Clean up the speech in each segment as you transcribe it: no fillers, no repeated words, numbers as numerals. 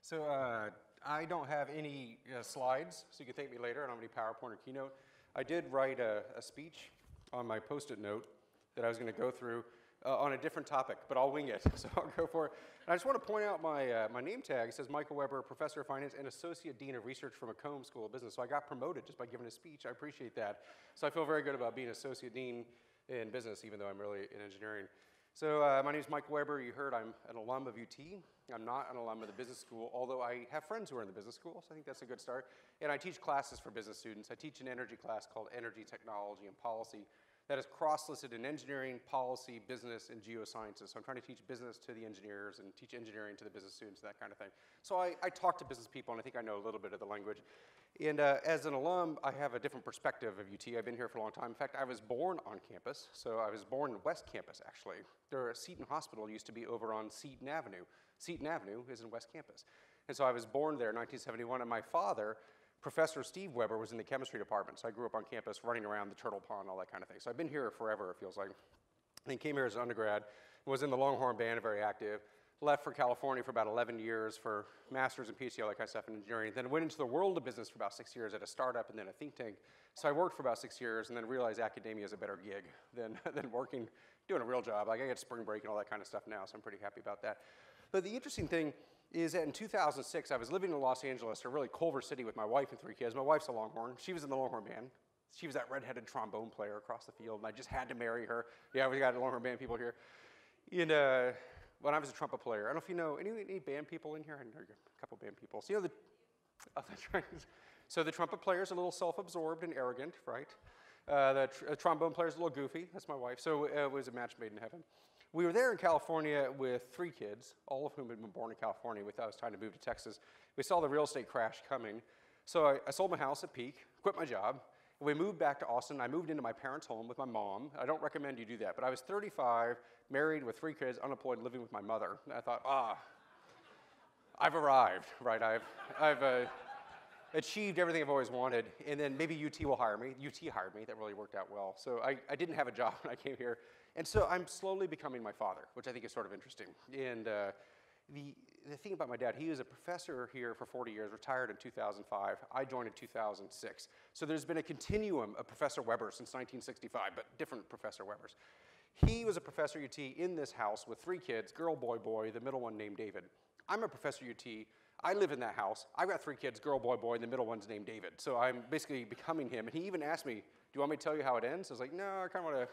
So I don't have any slides, so you can thank me later. I don't have any PowerPoint or Keynote. I did write a speech on my Post-it note that I was going to go through on a different topic, but I'll wing it, so I'll go for it. And I just want to point out my name tag. It says Michael Weber, Professor of Finance and Associate Dean of Research from Macomb School of Business. So I got promoted just by giving a speech. I appreciate that. So I feel very good about being Associate Dean in business, even though I'm really in engineering. So my name is Michael Weber. You heard I'm an alum of UT. I'm not an alum of the business school, although I have friends who are in the business school, so I think that's a good start. And I teach classes for business students. I teach an energy class called Energy, Technology, and Policy that is cross-listed in engineering, policy, business, and geosciences. So I'm trying to teach business to the engineers and teach engineering to the business students, that kind of thing. So I talk to business people, and I think I know a little bit of the language. And as an alum, I have a different perspective of UT. I've been here for a long time. In fact, I was born on campus. So I was born in West Campus, actually. Seton Hospital used to be over on Seton Avenue. Seton Avenue is in West Campus. And so I was born there in 1971, and my father, Professor Steve Weber, was in the chemistry department. So I grew up on campus running around the turtle pond, all that kind of thing. So I've been here forever, it feels like. And came here as an undergrad, was in the Longhorn Band, very active. Left for California for about 11 years for master's and PhD, all that kind of stuff in engineering. Then went into the world of business for about 6 years at a startup and then a think tank. So I worked for about 6 years and then realized academia is a better gig than working, doing a real job. Like I get spring break and all that kind of stuff now, so I'm pretty happy about that. But the interesting thing is that in 2006, I was living in Los Angeles, or really Culver City, with my wife and 3 kids. My wife's a Longhorn. She was in the Longhorn Band. She was that redheaded trombone player across the field, and I just had to marry her. Yeah, we got Longhorn Band people here. And when I was a trumpet player, I don't know if you know, any band people in here? I know a couple band people. So, you know, that's right. So the trumpet player's a little self-absorbed and arrogant, right? The trombone player's a little goofy. That's my wife. So it was a match made in heaven. We were there in California with 3 kids, all of whom had been born in California. We thought it was time to move to Texas. We saw the real estate crash coming. So I sold my house at Peak, quit my job. And we moved back to Austin. I moved into my parents' home with my mom. I don't recommend you do that. But I was 35, married with 3 kids, unemployed, living with my mother. And I thought, I've arrived, right? I've achieved everything I've always wanted. And then maybe UT will hire me. UT hired me. That really worked out well. So I didn't have a job when I came here. And so I'm slowly becoming my father, which I think is sort of interesting. And the thing about my dad, he was a professor here for 40 years, retired in 2005. I joined in 2006. So there's been a continuum of Professor Weber since 1965, but different Professor Webers. He was a professor at UT in this house with 3 kids, girl, boy, boy, the middle one named David. I'm a professor at UT. I live in that house. I've got 3 kids, girl, boy, boy, and the middle one's named David. So I'm basically becoming him. And he even asked me, do you want me to tell you how it ends? I was like, no, I kind of want to...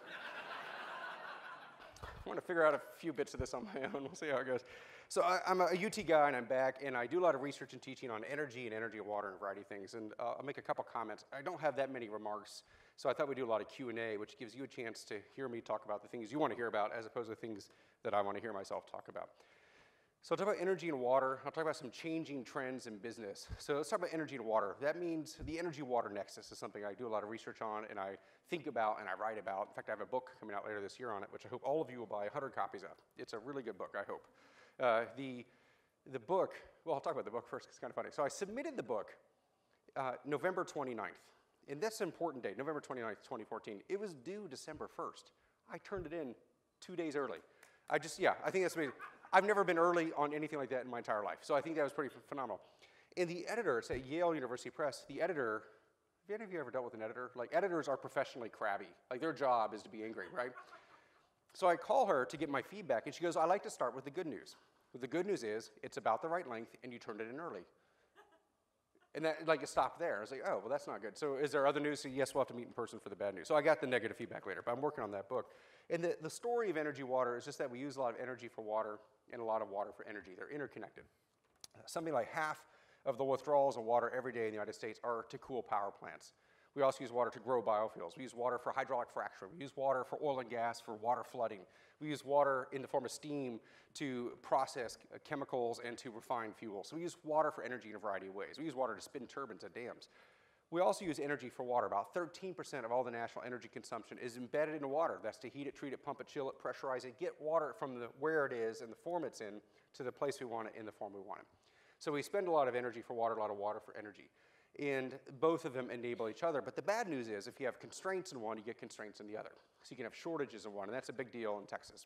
I want to figure out a few bits of this on my own. We'll see how it goes. So I'm a UT guy, and I'm back, and I do a lot of research and teaching on energy and water and a variety of things. And I'll make a couple comments. I don't have that many remarks, so I thought we'd do a lot of Q&A, which gives you a chance to hear me talk about the things you want to hear about as opposed to things that I want to hear myself talk about. So I'll talk about energy and water. I'll talk about some changing trends in business. So let's talk about energy and water. That means the energy-water nexus is something I do a lot of research on, and I think about and I write about. In fact, I have a book coming out later this year on it, which I hope all of you will buy 100 copies of. It's a really good book, I hope. The book, well, I'll talk about the book first, 'cause it's kind of funny. So I submitted the book November 29th, and that's an important date, November 29th, 2014. It was due December 1st. I turned it in 2 days early. I think that's amazing. I've never been early on anything like that in my entire life, so I think that was pretty phenomenal. And the editor, it's at Yale University Press, the editor, have any of you ever dealt with an editor? Like, editors are professionally crabby. Like, their job is to be angry, right? So I call her to get my feedback, and she goes, I like to start with the good news. Well, the good news is, it's about the right length, and you turned it in early. And that, like, it stopped there. I was like, oh, well, that's not good. So is there other news? So yes, we'll have to meet in person for the bad news. So I got the negative feedback later, but I'm working on that book. And the story of energy water is just that we use a lot of energy for water and a lot of water for energy. They're interconnected. Something like half of the withdrawals of water every day in the United States are to cool power plants. We also use water to grow biofuels. We use water for hydraulic fracturing. We use water for oil and gas, for water flooding. We use water in the form of steam to process chemicals and to refine fuel. So we use water for energy in a variety of ways. We use water to spin turbines at dams. We also use energy for water. About 13% of all the national energy consumption is embedded in water. That's to heat it, treat it, pump it, chill it, pressurize it, get water from where it is and the form it's in to the place we want it in the form we want it. So we spend a lot of energy for water, a lot of water for energy. And both of them enable each other. But the bad news is if you have constraints in one, you get constraints in the other. So you can have shortages in one, and that's a big deal in Texas.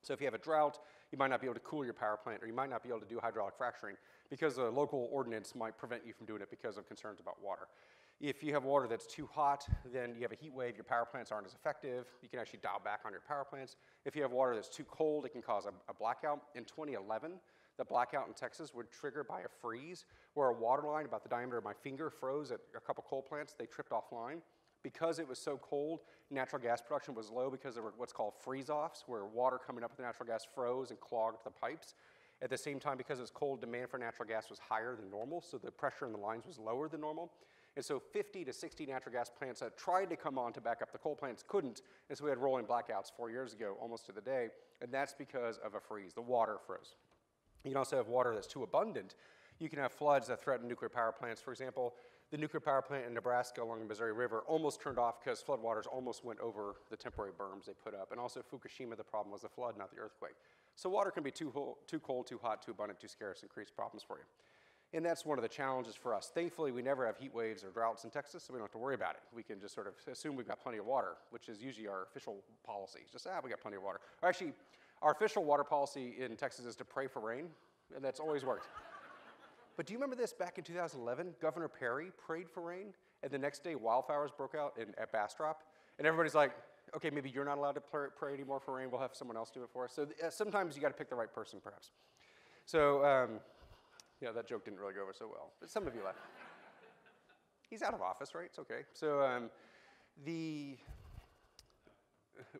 So if you have a drought, you might not be able to cool your power plant, or you might not be able to do hydraulic fracturing because a local ordinance might prevent you from doing it because of concerns about water. If you have water that's too hot, then you have a heat wave, your power plants aren't as effective. You can actually dial back on your power plants. If you have water that's too cold, it can cause a blackout. In 2011, the blackout in Texas would trigger by a freeze where a water line about the diameter of my finger froze at a couple coal plants. They tripped offline. Because it was so cold, natural gas production was low because there were what's called freeze-offs, where water coming up with the natural gas froze and clogged the pipes. At the same time, because it was cold, demand for natural gas was higher than normal, so the pressure in the lines was lower than normal. And so 50 to 60 natural gas plants that tried to come on to back up the coal plants couldn't, and so we had rolling blackouts 4 years ago, almost to the day, and that's because of a freeze. The water froze. You can also have water that's too abundant. You can have floods that threaten nuclear power plants. For example, the nuclear power plant in Nebraska along the Missouri River almost turned off because floodwaters almost went over the temporary berms they put up. And also Fukushima, the problem was the flood, not the earthquake. So water can be too cold, too hot, too abundant, too scarce, and creates problems for you. And that's one of the challenges for us. Thankfully, we never have heat waves or droughts in Texas, so we don't have to worry about it. We can just sort of assume we've got plenty of water, which is usually our official policy. Just, we got plenty of water. Or actually, our official water policy in Texas is to pray for rain, and that's always worked. But do you remember this back in 2011? Governor Perry prayed for rain, and the next day wildfires broke out at Bastrop. And everybody's like, okay, maybe you're not allowed to pray anymore for rain. We'll have someone else do it for us. So sometimes you got to pick the right person, perhaps. So yeah, that joke didn't really go over so well. But some of you laughed. He's out of office, right? It's okay. So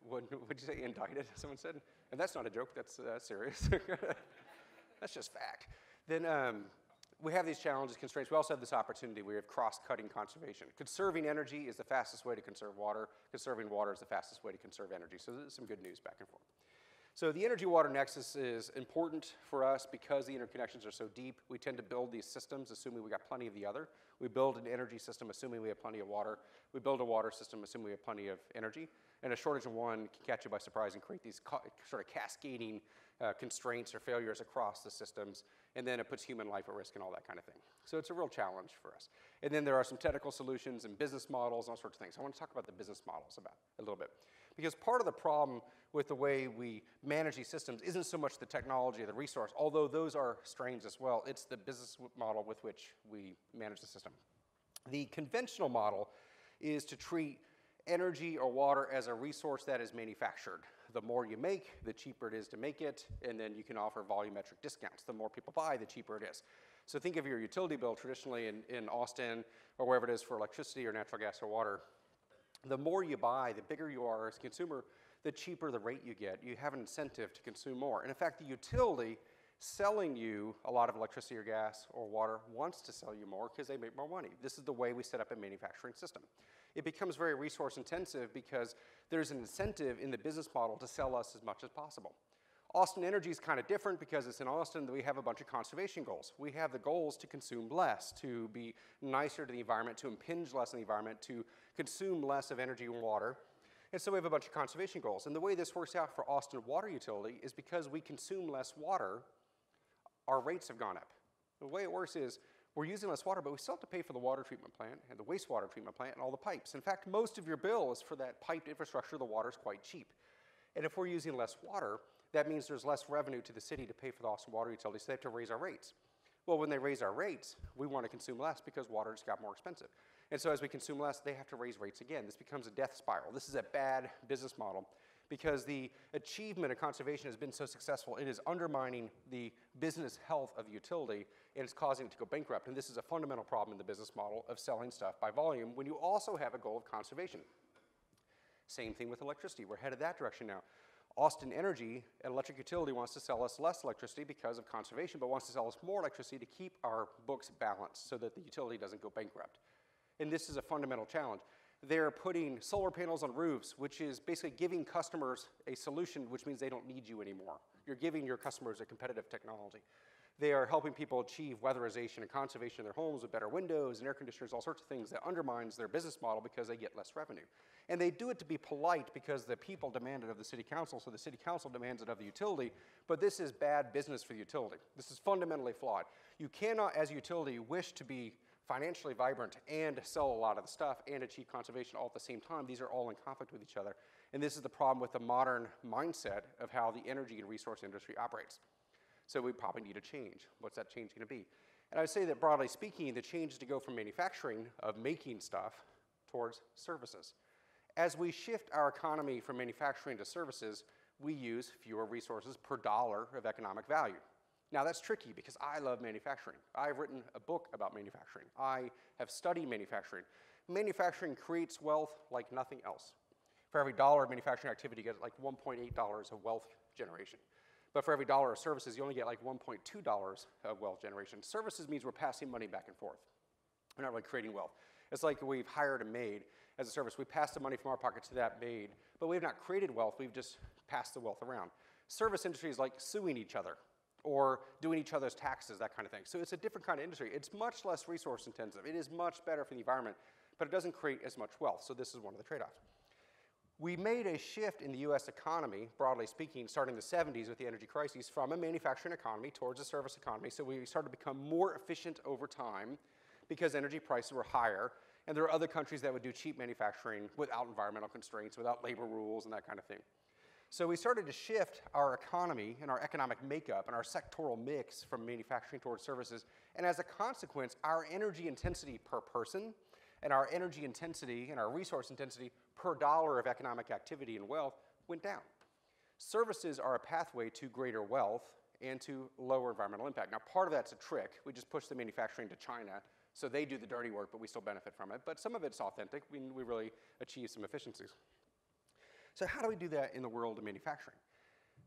what did you say, indicted, someone said? And that's not a joke. That's serious. That's just fact. Then we have these challenges, constraints. We also have this opportunity. We have cross-cutting conservation. Conserving energy is the fastest way to conserve water. Conserving water is the fastest way to conserve energy. So there's some good news back and forth. So the energy-water nexus is important for us because the interconnections are so deep. We tend to build these systems assuming we got plenty of the other. We build an energy system assuming we have plenty of water. We build a water system assuming we have plenty of energy. And a shortage of one can catch you by surprise and create these sort of cascading constraints or failures across the systems, and then it puts human life at risk and all that kind of thing. So it's a real challenge for us. And then there are some technical solutions and business models and all sorts of things. I want to talk about the business models a little bit. Because part of the problem with the way we manage these systems isn't so much the technology or the resource, although those are strains as well. It's the business model with which we manage the system. The conventional model is to treat energy or water as a resource that is manufactured. The more you make, the cheaper it is to make it, and then you can offer volumetric discounts. The more people buy, the cheaper it is. So think of your utility bill traditionally in Austin or wherever it is for electricity or natural gas or water. The more you buy, the bigger you are as a consumer, the cheaper the rate you get. You have an incentive to consume more. And in fact, the utility selling you a lot of electricity or gas or water wants to sell you more because they make more money. This is the way we set up a manufacturing system. It becomes very resource intensive because there's an incentive in the business model to sell us as much as possible. Austin Energy is kind of different because it's in Austin that we have a bunch of conservation goals. We have the goals to consume less, to be nicer to the environment, to impinge less on the environment, to consume less of energy and water. And so we have a bunch of conservation goals. And the way this works out for Austin Water Utility is because we consume less water, our rates have gone up. The way it works is we're using less water, but we still have to pay for the water treatment plant and the wastewater treatment plant and all the pipes. In fact, most of your bill is for that piped infrastructure. The water's quite cheap. And if we're using less water, that means there's less revenue to the city to pay for the Austin Water Utility, so they have to raise our rates. Well, when they raise our rates, we want to consume less because water just got more expensive. And so as we consume less, they have to raise rates again. This becomes a death spiral. This is a bad business model because the achievement of conservation has been so successful, it is undermining the business health of the utility, and it's causing it to go bankrupt. And this is a fundamental problem in the business model of selling stuff by volume when you also have a goal of conservation. Same thing with electricity. We're headed that direction now. Austin Energy, an electric utility, wants to sell us less electricity because of conservation, but wants to sell us more electricity to keep our books balanced so that the utility doesn't go bankrupt. And this is a fundamental challenge. They're putting solar panels on roofs, which is basically giving customers a solution, which means they don't need you anymore. You're giving your customers a competitive technology. They are helping people achieve weatherization and conservation in their homes with better windows and air conditioners, all sorts of things that undermines their business model because they get less revenue. And they do it to be polite because the people demand it of the city council, so the city council demands it of the utility, but this is bad business for the utility. This is fundamentally flawed. You cannot, as a utility, wish to be financially vibrant and sell a lot of the stuff and achieve conservation all at the same time. These are all in conflict with each other. And this is the problem with the modern mindset of how the energy and resource industry operates. So we probably need a change. What's that change going to be? And I would say that broadly speaking, the change is to go from manufacturing of making stuff towards services. As we shift our economy from manufacturing to services, we use fewer resources per dollar of economic value. Now that's tricky because I love manufacturing. I've written a book about manufacturing. I have studied manufacturing. Manufacturing creates wealth like nothing else. For every dollar of manufacturing activity, you get like $1.8 of wealth generation. But for every dollar of services, you only get like $1.2 of wealth generation. Services means we're passing money back and forth. We're not really creating wealth. It's like we've hired a maid as a service. We pass the money from our pocket to that maid, but we've not created wealth, we've just passed the wealth around. Service industry is like suing each other or doing each other's taxes, that kind of thing. So it's a different kind of industry. It's much less resource intensive. It is much better for the environment, but it doesn't create as much wealth. So this is one of the trade-offs. We made a shift in the US economy, broadly speaking, starting in the 70s with the energy crisis, from a manufacturing economy towards a service economy. So we started to become more efficient over time because energy prices were higher, and there were other countries that would do cheap manufacturing without environmental constraints, without labor rules and that kind of thing. So we started to shift our economy and our economic makeup and our sectoral mix from manufacturing towards services, and as a consequence, our energy intensity per person and our energy intensity and our resource intensity per dollar of economic activity and wealth went down. Services are a pathway to greater wealth and to lower environmental impact. Now, part of that's a trick. We just push the manufacturing to China, so they do the dirty work, but we still benefit from it. But some of it's authentic. We really achieve some efficiencies. So how do we do that in the world of manufacturing?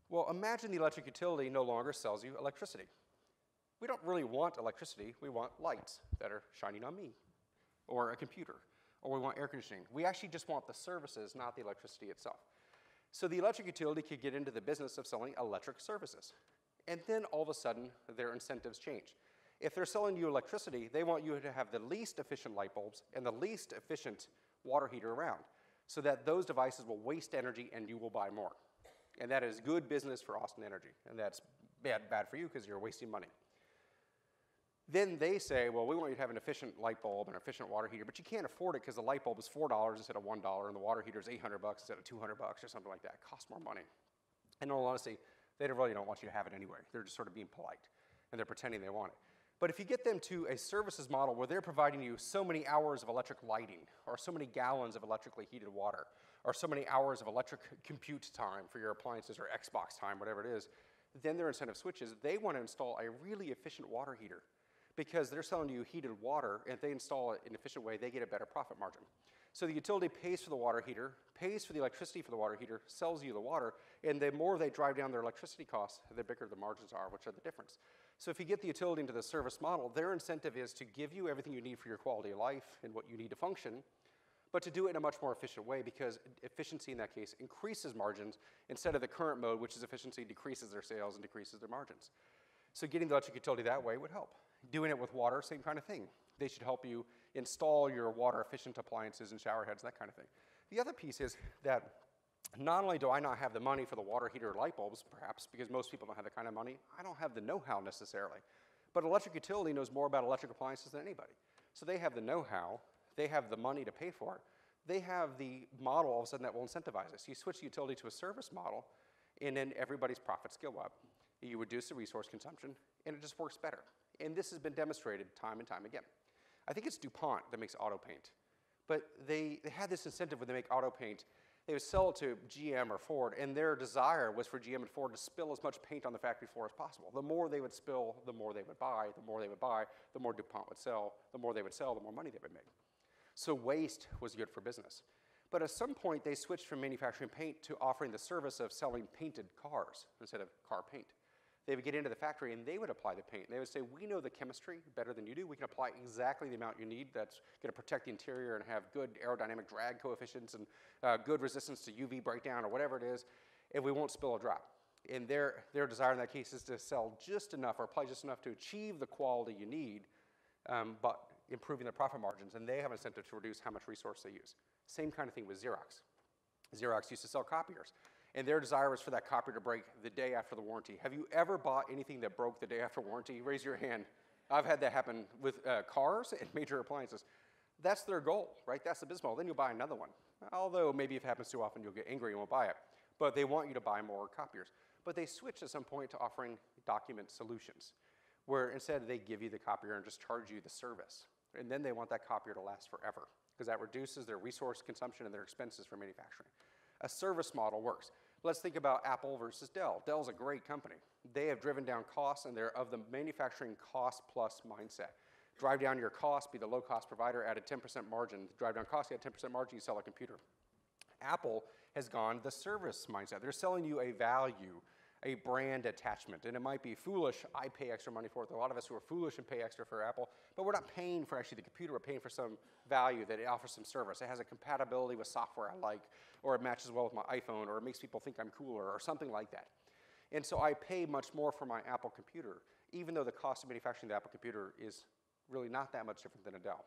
Well, imagine the electric utility no longer sells you electricity. We don't really want electricity. We want lights that are shining on me, or a computer, or we want air conditioning. We actually just want the services, not the electricity itself. So the electric utility could get into the business of selling electric services. And then all of a sudden, their incentives change. If they're selling you electricity, they want you to have the least efficient light bulbs and the least efficient water heater around, so that those devices will waste energy and you will buy more. And that is good business for Austin Energy, and that's bad for you because you're wasting money. Then they say, well, we want you to have an efficient light bulb and an efficient water heater, but you can't afford it because the light bulb is $4 instead of $1, and the water heater is $800 instead of $200 or something like that. It costs more money. And in all honesty, they really don't want you to have it anyway. They're just sort of being polite, and they're pretending they want it. But if you get them to a services model where they're providing you so many hours of electric lighting, or so many gallons of electrically heated water, or so many hours of electric compute time for your appliances or Xbox time, whatever it is, then their incentive switches. They want to install a really efficient water heater because they're selling you heated water, and if they install it in an efficient way, they get a better profit margin. So the utility pays for the water heater, pays for the electricity for the water heater, sells you the water, and the more they drive down their electricity costs, the bigger the margins are, which are the difference. So if you get the utility into the service model, their incentive is to give you everything you need for your quality of life and what you need to function, but to do it in a much more efficient way, because efficiency in that case increases margins instead of the current mode, which is efficiency decreases their sales and decreases their margins. So getting the electric utility that way would help. Doing it with water, same kind of thing. They should help you install your water-efficient appliances and shower heads, that kind of thing. The other piece is that not only do I not have the money for the water heater or light bulbs, perhaps, because most people don't have that kind of money, I don't have the know-how necessarily. But electric utility knows more about electric appliances than anybody. So they have the know-how, they have the money to pay for it, they have the model all of a sudden that will incentivize us. You switch the utility to a service model, and then everybody's profits go up. You reduce the resource consumption, and it just works better. And this has been demonstrated time and time again. I think it's DuPont that makes auto paint. But they had this incentive when they make auto paint. They would sell it to GM or Ford, and their desire was for GM and Ford to spill as much paint on the factory floor as possible. The more they would spill, the more they would buy. The more they would buy, the more DuPont would sell. The more they would sell, the more money they would make. So waste was good for business. But at some point, they switched from manufacturing paint to offering the service of selling painted cars instead of car paint. They would get into the factory and they would apply the paint. They would say, we know the chemistry better than you do. We can apply exactly the amount you need that's going to protect the interior and have good aerodynamic drag coefficients and good resistance to UV breakdown or whatever it is, and we won't spill a drop. And their desire in that case is to sell just enough or apply just enough to achieve the quality you need, but improving their profit margins. And they have an incentive to reduce how much resource they use. Same kind of thing with Xerox. Xerox used to sell copiers. And their desire was for that copier to break the day after the warranty. Have you ever bought anything that broke the day after warranty? Raise your hand. I've had that happen with cars and major appliances. That's their goal, right? That's the business model. Then you'll buy another one. Although maybe if it happens too often, you'll get angry and won't buy it. But they want you to buy more copiers. But they switched at some point to offering document solutions, where instead they give you the copier and just charge you the service. And then they want that copier to last forever, because that reduces their resource consumption and their expenses for manufacturing. A service model works. Let's think about Apple versus Dell. Dell's a great company. They have driven down costs, and they're of the manufacturing cost plus mindset. Drive down your cost, be the low-cost provider, add a 10% margin. Drive down cost, you add 10% margin, you sell a computer. Apple has gone the service mindset. They're selling you a value, a brand attachment. And it might be foolish, I pay extra money for it. There are a lot of us who are foolish and pay extra for Apple, but we're not paying for actually the computer. We're paying for some value that it offers some service. It has a compatibility with software I like, or it matches well with my iPhone, or it makes people think I'm cooler, or something like that. And so I pay much more for my Apple computer, even though the cost of manufacturing the Apple computer is really not that much different than a Dell.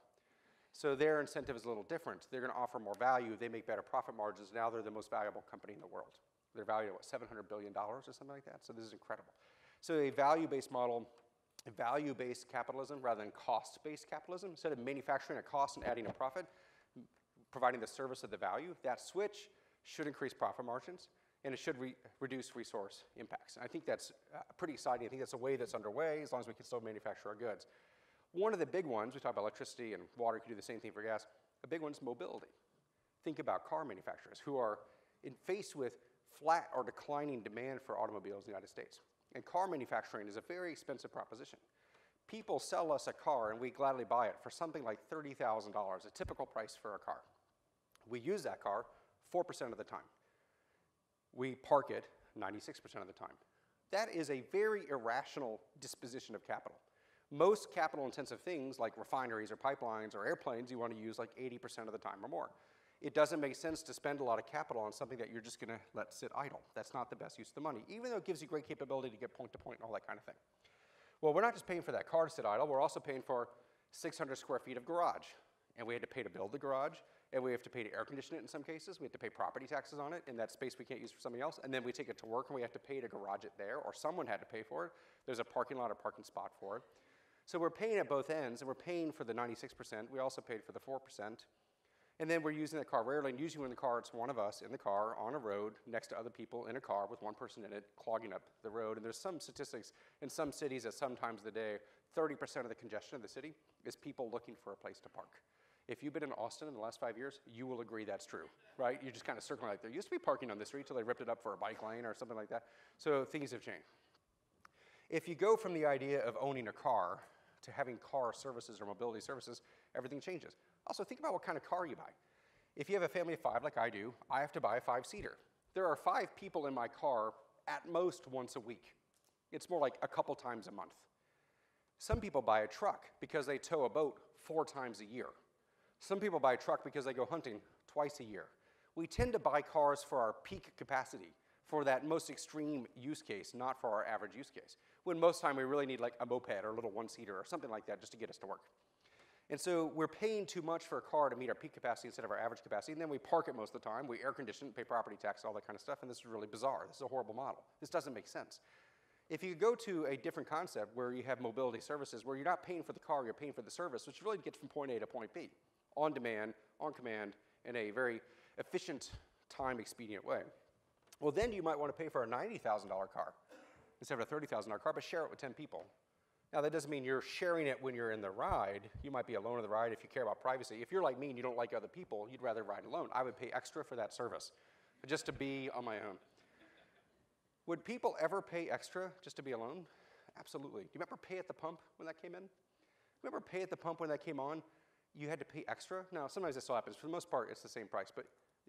So their incentive is a little different. They're going to offer more value. They make better profit margins. Now they're the most valuable company in the world. They're valued at, what, $700 billion or something like that? So this is incredible. So a value-based model, a value-based capitalism rather than cost-based capitalism. Instead of manufacturing a cost and adding a profit, providing the service of the value, that switch should increase profit margins, and it should reduce resource impacts. And I think that's pretty exciting. I think that's a way that's underway as long as we can still manufacture our goods. One of the big ones, we talk about electricity and water, you can do the same thing for gas. A big one's mobility. Think about car manufacturers who are faced with flat or declining demand for automobiles in the United States. And car manufacturing is a very expensive proposition. People sell us a car and we gladly buy it for something like $30,000, a typical price for a car. We use that car 4% of the time. We park it 96% of the time. That is a very irrational disposition of capital. Most capital-intensive things like refineries or pipelines or airplanes, you want to use like 80% of the time or more. It doesn't make sense to spend a lot of capital on something that you're just going to let sit idle. That's not the best use of the money, even though it gives you great capability to get point to point and all that kind of thing. Well, we're not just paying for that car to sit idle. We're also paying for 600 square feet of garage. And we had to pay to build the garage, and we have to pay to air condition it in some cases. We have to pay property taxes on it in that space we can't use for something else. And then we take it to work, and we have to pay to garage it there, or someone had to pay for it. There's a parking lot or parking spot for it. So we're paying at both ends, and we're paying for the 96%. We also paid for the 4%. And then we're using the car rarely, and usually when the car, it's one of us in the car on a road next to other people in a car with one person in it clogging up the road. And there's some statistics in some cities at some times of the day, 30% of the congestion of the city is people looking for a place to park. If you've been in Austin in the last 5 years, you will agree that's true, right? You're just kind of circling like there used to be parking on the street till they ripped it up for a bike lane or something like that. So things have changed. If you go from the idea of owning a car to having car services or mobility services, everything changes. Also, think about what kind of car you buy. If you have a family of 5 like I do, I have to buy a 5-seater. There are 5 people in my car at most once a week. It's more like a couple times a month. Some people buy a truck because they tow a boat 4 times a year. Some people buy a truck because they go hunting twice a year. We tend to buy cars for our peak capacity, for that most extreme use case, not for our average use case. When most time we really need like a moped or a little 1-seater or something like that just to get us to work. And so we're paying too much for a car to meet our peak capacity instead of our average capacity, and then we park it most of the time, we air condition, pay property tax, all that kind of stuff, and this is really bizarre. This is a horrible model. This doesn't make sense. If you go to a different concept where you have mobility services, where you're not paying for the car, you're paying for the service, which really gets from point A to point B, on demand, on command, in a very efficient, time-expedient way. Well, then you might want to pay for a $90,000 car instead of a $30,000 car, but share it with 10 people. Now, that doesn't mean you're sharing it when you're in the ride. You might be alone in the ride if you care about privacy. If you're like me and you don't like other people, you'd rather ride alone. I would pay extra for that service, just to be on my own. Would people ever pay extra just to be alone? Absolutely. Do you remember pay at the pump when that came in? Remember pay at the pump when that came on? You had to pay extra? Now, sometimes this still happens. For the most part, it's the same price, but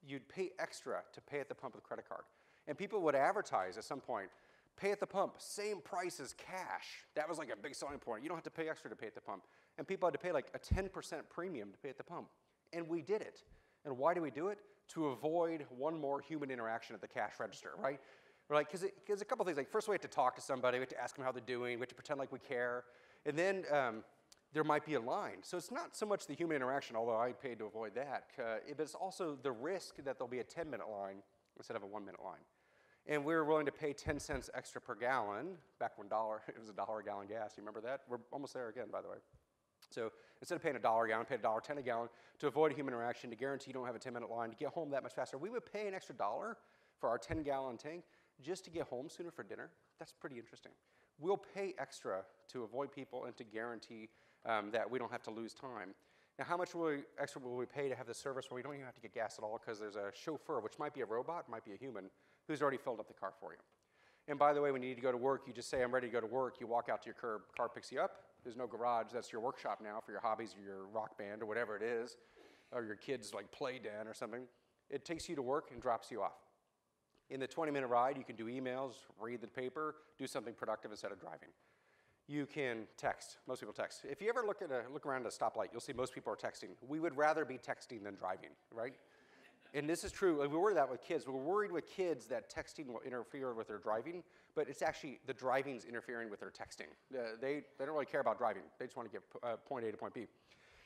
you'd pay extra to pay at the pump with a credit card. And people would advertise at some point, pay at the pump, same price as cash. That was like a big selling point. You don't have to pay extra to pay at the pump. And people had to pay like a 10% premium to pay at the pump. And we did it. And why do we do it? To avoid one more human interaction at the cash register, right? We're like, because a couple things, like first we have to talk to somebody, we have to ask them how they're doing, we have to pretend like we care. And then there might be a line. So it's not so much the human interaction, although I paid to avoid that, but it's also the risk that there'll be a 10-minute line instead of a 1-minute line. And we were willing to pay 10 cents extra per gallon, back when it was $1 a gallon gas. You remember that? We're almost there again, by the way. So instead of paying $1 a gallon, pay $1.10 a gallon to avoid human interaction, to guarantee you don't have a 10-minute line, to get home that much faster. We would pay an extra $1 for our 10-gallon tank just to get home sooner for dinner. That's pretty interesting. We'll pay extra to avoid people and to guarantee that we don't have to lose time. Now, how much extra will we pay to have this service where we don't even have to get gas at all because there's a chauffeur, which might be a robot, might be a human, who's already filled up the car for you. And by the way, when you need to go to work, you just say, I'm ready to go to work. You walk out to your curb, car picks you up. There's no garage. That's your workshop now for your hobbies or your rock band or whatever it is, or your kids' like play den or something. It takes you to work and drops you off. In the 20-minute ride, you can do emails, read the paper, do something productive instead of driving. You can text. Most people text. If you ever look around at a stoplight, you'll see most people are texting. We would rather be texting than driving, right? And this is true. We worry that with kids. We're worried with kids that texting will interfere with their driving, but it's actually the driving's interfering with their texting. They don't really care about driving. They just want to get point A to point B.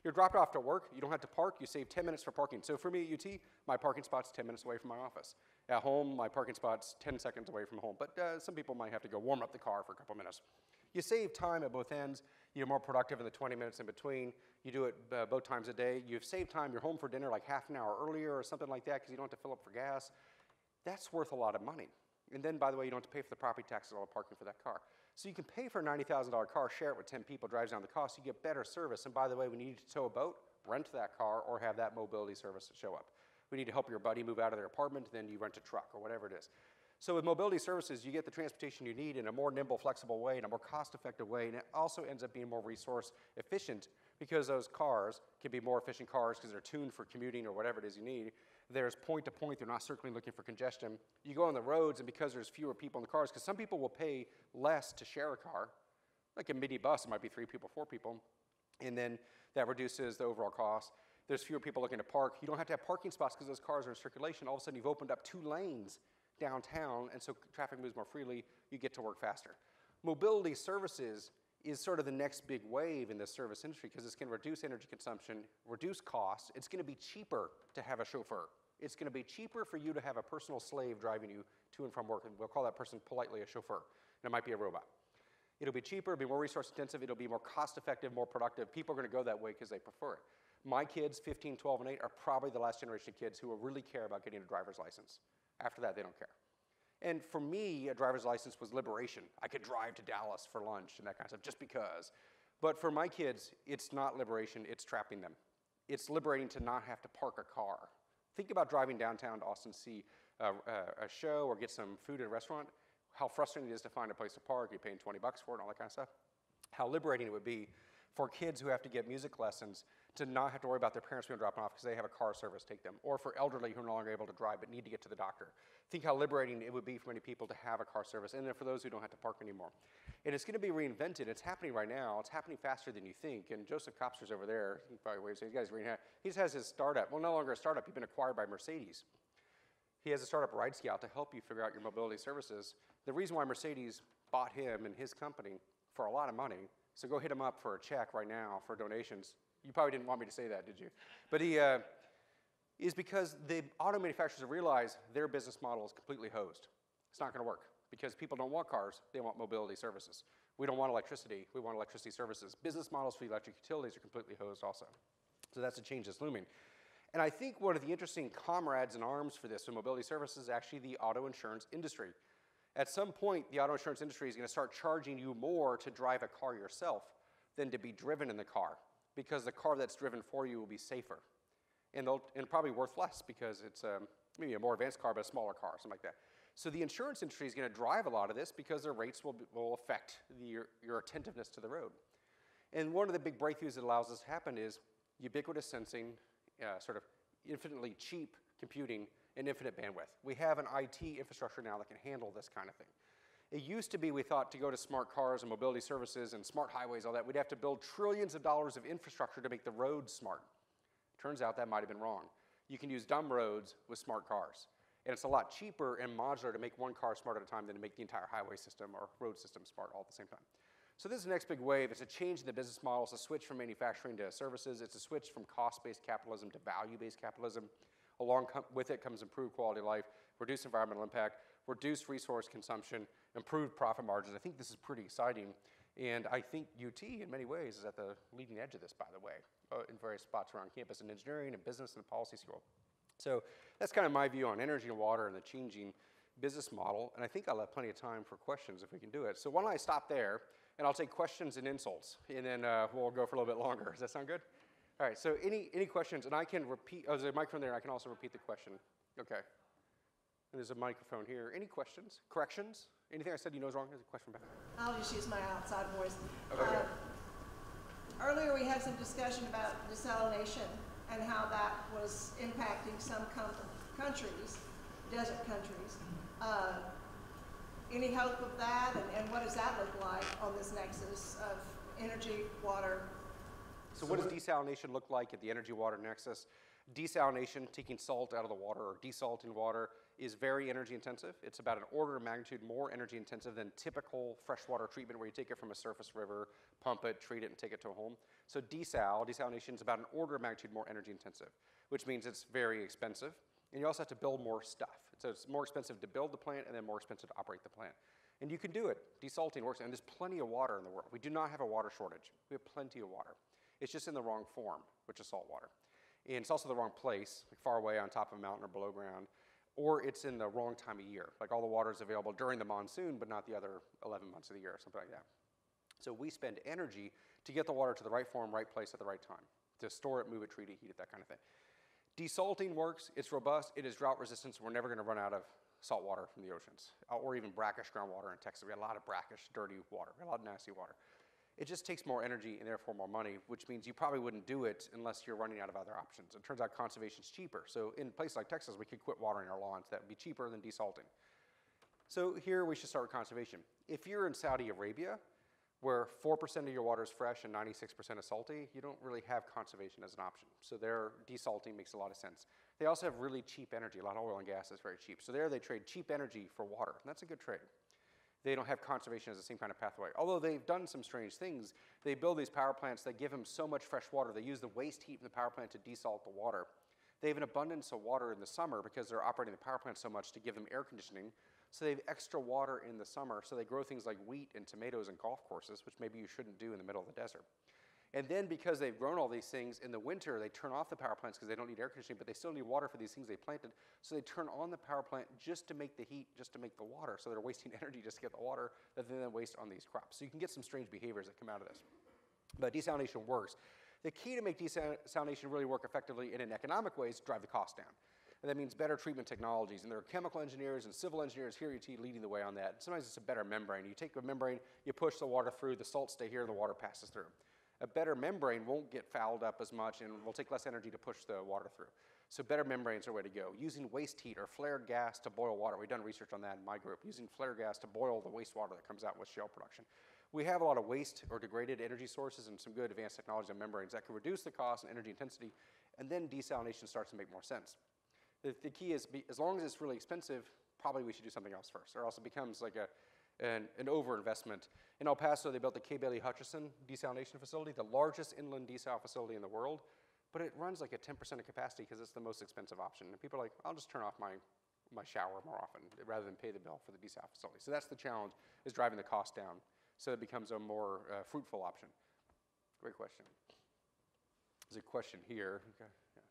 You're dropped off to work. You don't have to park. You save 10 minutes for parking. So for me at UT, my parking spot's 10 minutes away from my office. At home, my parking spot's 10 seconds away from home. But some people might have to go warm up the car for a couple minutes. You save time at both ends. You're more productive in the 20 minutes in between. You do it both times a day. You've saved time. You're home for dinner like half an hour earlier or something like that because you don't have to fill up for gas. That's worth a lot of money. And then, by the way, you don't have to pay for the property taxes or parking for that car. So you can pay for a $90,000 car, share it with 10 people, drives down the cost. You get better service. And by the way, when you need to tow a boat, rent that car or have that mobility service show up. We need to help your buddy move out of their apartment, then you rent a truck or whatever it is. So with mobility services, you get the transportation you need in a more nimble, flexible way, in a more cost-effective way, and it also ends up being more resource efficient because those cars can be more efficient cars because they're tuned for commuting or whatever it is you need. There's point to point, they're not circling looking for congestion. You go on the roads, and because there's fewer people in the cars, because some people will pay less to share a car, like a mini bus, it might be 3 people, 4 people, and then that reduces the overall cost. There's fewer people looking to park. You don't have to have parking spots because those cars are in circulation. All of a sudden, you've opened up 2 lanes downtown, and so traffic moves more freely. You get to work faster. Mobility services is sort of the next big wave in this service industry because it's going to reduce energy consumption, reduce costs. It's going to be cheaper to have a chauffeur. It's going to be cheaper for you to have a personal slave driving you to and from work, and we'll call that person politely a chauffeur. And it might be a robot. It'll be cheaper, it'll be more resource intensive, it'll be more cost effective, more productive. People are going to go that way because they prefer it. My kids, 15, 12, and 8, are probably the last generation of kids who will really care about getting a driver's license. After that, they don't care. And for me, a driver's license was liberation. I could drive to Dallas for lunch and that kind of stuff just because. But for my kids, it's not liberation, it's trapping them. It's liberating to not have to park a car. Think about driving downtown to Austin to see a show or get some food at a restaurant. How frustrating it is to find a place to park. You're paying 20 bucks for it and all that kind of stuff. How liberating it would be for kids who have to get music lessons to not have to worry about their parents being dropping off because they have a car service take them, or for elderly who are no longer able to drive but need to get to the doctor. Think how liberating it would be for many people to have a car service, and then for those who don't have to park anymore. And it's going to be reinvented. It's happening right now. It's happening faster than you think. And Joseph Kopster's over there. He probably waves. He just has his startup. Well, no longer a startup. He's been acquired by Mercedes. He has a startup, Ride Scout, to help you figure out your mobility services. The reason why Mercedes bought him and his company for a lot of money, so go hit him up for a check right now for donations. You probably didn't want me to say that, did you? But he is because the auto manufacturers have realized their business model is completely hosed. It's not going to work because people don't want cars, they want mobility services. We don't want electricity, we want electricity services. Business models for electric utilities are completely hosed also. So that's a change that's looming. And I think one of the interesting comrades in arms for this, for mobility services, is actually the auto insurance industry. At some point, the auto insurance industry is going to start charging you more to drive a car yourself than to be driven in the car, because the car that's driven for you will be safer. And probably worth less because it's maybe a more advanced car, but a smaller car, something like that. So the insurance industry is going to drive a lot of this because their rates will affect your attentiveness to the road. And one of the big breakthroughs that allows this to happen is ubiquitous sensing, sort of infinitely cheap computing, and infinite bandwidth. We have an IT infrastructure now that can handle this kind of thing. It used to be, we thought, to go to smart cars and mobility services and smart highways, all that, we'd have to build trillions of dollars of infrastructure to make the roads smart. Turns out that might have been wrong. You can use dumb roads with smart cars. And it's a lot cheaper and modular to make one car smart at a time than to make the entire highway system or road system smart all at the same time. So this is the next big wave. It's a change in the business model. It's a switch from manufacturing to services. It's a switch from cost-based capitalism to value-based capitalism. Along with it comes improved quality of life, reduced environmental impact, reduced resource consumption, improved profit margins. I think this is pretty exciting. And I think UT, in many ways, is at the leading edge of this, by the way, in various spots around campus in engineering and business and the policy school. So that's kind of my view on energy and water and the changing business model. And I think I'll have plenty of time for questions if we can do it. So why don't I stop there, and I'll take questions and insults, and then we'll go for a little bit longer. Does that sound good? All right, so any questions? And I can repeat, oh, there's a microphone there, and I can also repeat the question. Okay. And there's a microphone here. Any questions? Corrections? Anything I said you know is wrong? There's a question back there. I'll just use my outside voice. Okay. Earlier we had some discussion about desalination and how that was impacting some countries, desert countries. Any hope of that, and what does that look like on this nexus of energy, water? So what does desalination look like at the energy-water nexus? Desalination, taking salt out of the water or desalting water, is very energy intensive. It's about an order of magnitude more energy intensive than typical freshwater treatment where you take it from a surface river, pump it, treat it, and take it to a home. So desalination is about an order of magnitude more energy intensive, which means it's very expensive. And you also have to build more stuff. So it's more expensive to build the plant and then more expensive to operate the plant. And you can do it. Desalting works, and there's plenty of water in the world. We do not have a water shortage. We have plenty of water. It's just in the wrong form, which is salt water. And it's also the wrong place, like far away on top of a mountain or below ground, or it's in the wrong time of year. Like all the water is available during the monsoon, but not the other 11 months of the year or something like that. So we spend energy to get the water to the right form, right place at the right time, to store it, move it, treat it, heat it, that kind of thing. Desalting works, it's robust, it is drought resistant, so we're never gonna run out of salt water from the oceans, or even brackish groundwater in Texas. We have a lot of brackish, dirty water, we have a lot of nasty water. It just takes more energy and therefore more money, which means you probably wouldn't do it unless you're running out of other options. It turns out conservation's cheaper. So in places like Texas, we could quit watering our lawns. That would be cheaper than desalting. So here we should start with conservation. If you're in Saudi Arabia, where 4% of your water is fresh and 96% is salty, you don't really have conservation as an option. So their desalting makes a lot of sense. They also have really cheap energy. A lot of oil and gas is very cheap. So there they trade cheap energy for water, and that's a good trade. They don't have conservation as the same kind of pathway. Although they've done some strange things. They build these power plants that give them so much fresh water. They use the waste heat from the power plant to desalt the water. They have an abundance of water in the summer because they're operating the power plant so much to give them air conditioning. So they have extra water in the summer, so they grow things like wheat and tomatoes and golf courses, which maybe you shouldn't do in the middle of the desert. And then because they've grown all these things, in the winter they turn off the power plants because they don't need air conditioning, but they still need water for these things they planted. So they turn on the power plant just to make the heat, just to make the water. So they're wasting energy just to get the water that they then waste on these crops. So you can get some strange behaviors that come out of this. But desalination works. The key to make desalination really work effectively in an economic way is drive the cost down. And that means better treatment technologies. And there are chemical engineers and civil engineers here at UT leading the way on that. Sometimes it's a better membrane. You take a membrane, you push the water through, the salts stay here, the water passes through. A better membrane won't get fouled up as much and will take less energy to push the water through. So better membranes are the way to go. Using waste heat or flared gas to boil water. We've done research on that in my group, using flared gas to boil the wastewater that comes out with shale production. We have a lot of waste or degraded energy sources and some good advanced technologies on membranes that can reduce the cost and energy intensity, and then desalination starts to make more sense. The key is, as long as it's really expensive, probably we should do something else first, or else it becomes like an over-investment. In El Paso, they built the K. Bailey Hutchison desalination facility, the largest inland desal facility in the world, but it runs like at 10% of capacity because it's the most expensive option. And people are like, I'll just turn off my shower more often rather than pay the bill for the desal facility. So that's the challenge, is driving the cost down so it becomes a more fruitful option. Great question. There's a question here. Okay. Yeah.